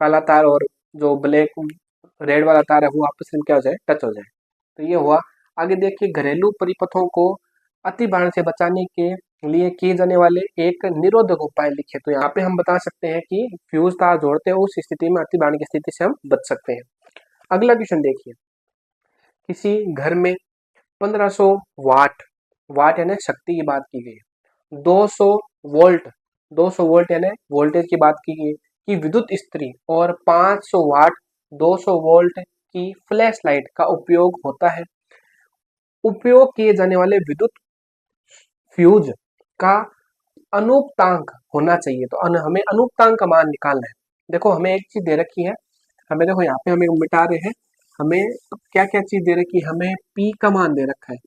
Speaker 1: काला तार और जो ब्लैक रेड वाला तार है वो आपस में क्या हो जाए, टच हो जाए, तो ये हुआ। आगे देखिए, घरेलू परिपथों को अति भारण से बचाने के लिए किए जाने वाले एक निरोधक उपाय लिखे। तो यहाँ पे हम बता सकते हैं कि फ्यूज तार जोड़ते हैं, उस स्थिति में अति भारण की स्थिति से हम बच सकते हैं। अगला क्वेश्चन देखिए, किसी घर में 1500 वाट, वाट यानी शक्ति की बात की गई है, 200 वोल्ट, 200 वोल्ट यानी वोल्टेज की बात की गई कि विद्युत इस्त्री और 500 वाट 200 वोल्ट की फ्लैश लाइट का उपयोग होता है। उपयोग किए जाने वाले विद्युत फ्यूज का अनुपातांक होना चाहिए। तो हमें अनुपातांक का मान निकालना है। देखो हमें एक चीज दे रखी है, हमें देखो यहाँ पे हमें मिटा रहे हैं, हमें क्या क्या चीज दे रखी है, हमें पी का मान दे रखा है,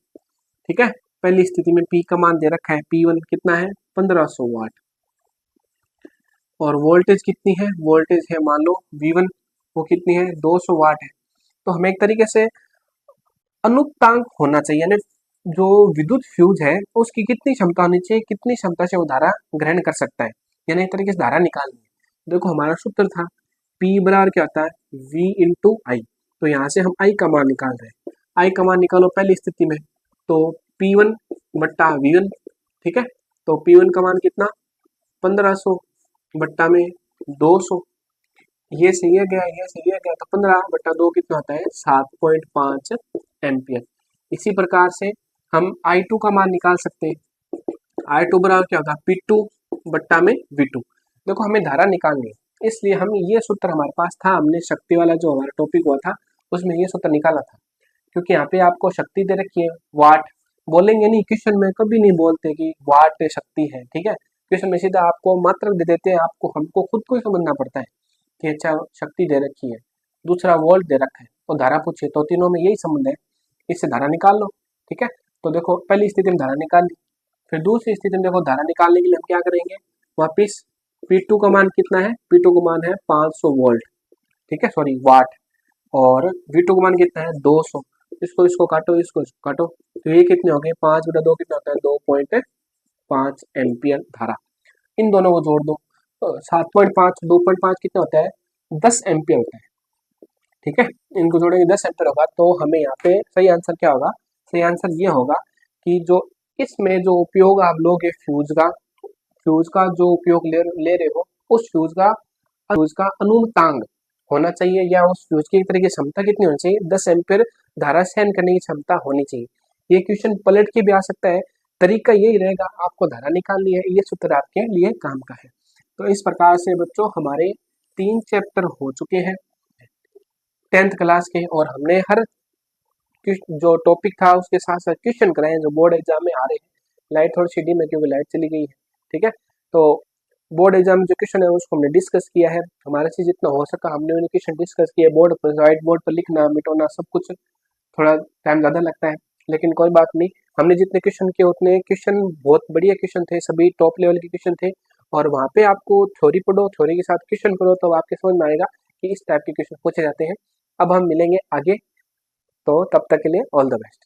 Speaker 1: ठीक है। पहली स्थिति में पी का मान दे रखा है, P1 कितना है 1500 वाट, और वोल्टेज कितनी है, वोल्टेज है मान लो V1, वो कितनी है 200 वाट है। तो हमें एक तरीके से अनुपातांक होना चाहिए, यानी जो विद्युत फ्यूज है उसकी कितनी क्षमता होनी चाहिए, कितनी क्षमता से वो धारा ग्रहण कर सकता है, यानी एक तरीके से धारा निकालनी है। देखो हमारा सूत्र था P बराबर क्या होता है V इंटू आई, तो यहाँ से हम I का मान निकाल रहे हैं। I का मान निकालो पहली स्थिति में, तो P1 बट्टा V1, ठीक है। तो P1 का मान कितना 1500 बट्टा में 200, ये सही है गया, ये सही है गया, तो 15 बट्टा 2 कितना होता है 7.5 एम्पियर। इसी प्रकार से हम I2 का मान निकाल सकते हैं। I2 बराबर क्या होगा P2 बट्टा में V2। देखो हमें धारा निकालनी है, इसलिए हम ये सूत्र हमारे पास था, हमने शक्ति वाला जो हमारा टॉपिक हुआ था उसमें ये सूत्र निकाला था। क्योंकि यहाँ पे आपको शक्ति दे रखी है, वाट बोलेंगे नहीं, क्वेश्चन में कभी नहीं बोलते कि वाट शक्ति है, ठीक है। क्वेश्चन में सीधा आपको मात्रक दे देते हैं, आपको हमको खुद को ही समझना पड़ता है कि अच्छा शक्ति दे रखी है, दूसरा वोल्ट दे रखा है, तो धारा पूछिए, तो तीनों में यही संबंध है, इससे धारा निकाल लो, ठीक है। तो देखो पहली स्थिति में धारा निकाल ली, फिर दूसरी स्थिति में देखो धारा निकालने के लिए हम क्या करेंगे, वापिस P2 का मान कितना है, P2 का मान है 500 वोल्ट, ठीक है, सॉरी वाट, और V2 का मान कितना है 200। इसको इसको काटो, इसको काटो, तो ये कितने हो गए 5 बटा 2 कितना होता है 2.5 एम्पियर धारा। इन दोनों को जोड़ दो, 7.5 2.5 कितना होता है 10 एम्पियर होता है, ठीक है। इनको जोड़ेंगे 10 एम्पियर होगा, तो हमें यहाँ पे सही आंसर क्या होगा, सही आंसर ये होगा कि जो इसमें जो उपयोग आप लोगे फ्यूज फ्यूज का जो उपयोग ले रहे हो उस फ्यूज का अनुमतांग होना चाहिए, या उस फ्यूज की एक तरह की क्षमता कितनी होनी चाहिए, 10 एम्पीयर धारा सहन करने की क्षमता होनी चाहिए। ये क्वेश्चन पलट के भी आ सकता है। तरीका यही रहेगा, आपको धारा निकालनी है, ये सूत्र आपके लिए काम का है। तो इस प्रकार से बच्चों हमारे 3 चैप्टर हो चुके हैं 10th क्लास के, और हमने हर जो टॉपिक था उसके साथ साथ क्वेश्चन कराए जो बोर्ड एग्जाम में आ रहे हैं। लाइट थोड़ी सी डिम है क्योंकि लाइट चली गई है, ठीक है। तो बोर्ड एग्जाम जो क्वेश्चन है उसको हमने डिस्कस किया है, हमारे से जितना हो सका हमने उन्हें क्वेश्चन डिस्कस किए। बोर्ड पर व्हाइट बोर्ड पर लिखना मिटाना सब कुछ थोड़ा टाइम ज़्यादा लगता है, लेकिन कोई बात नहीं। हमने जितने क्वेश्चन किए उतने क्वेश्चन बहुत बढ़िया क्वेश्चन थे, सभी टॉप लेवल के क्वेश्चन थे। और वहाँ पे आपको थ्योरी पढ़ो, थ्योरी के साथ क्वेश्चन करो, तो आपके समझ में आएगा कि इस टाइप के क्वेश्चन पूछे जाते हैं। अब हम मिलेंगे आगे, तो तब तक के लिए ऑल द बेस्ट।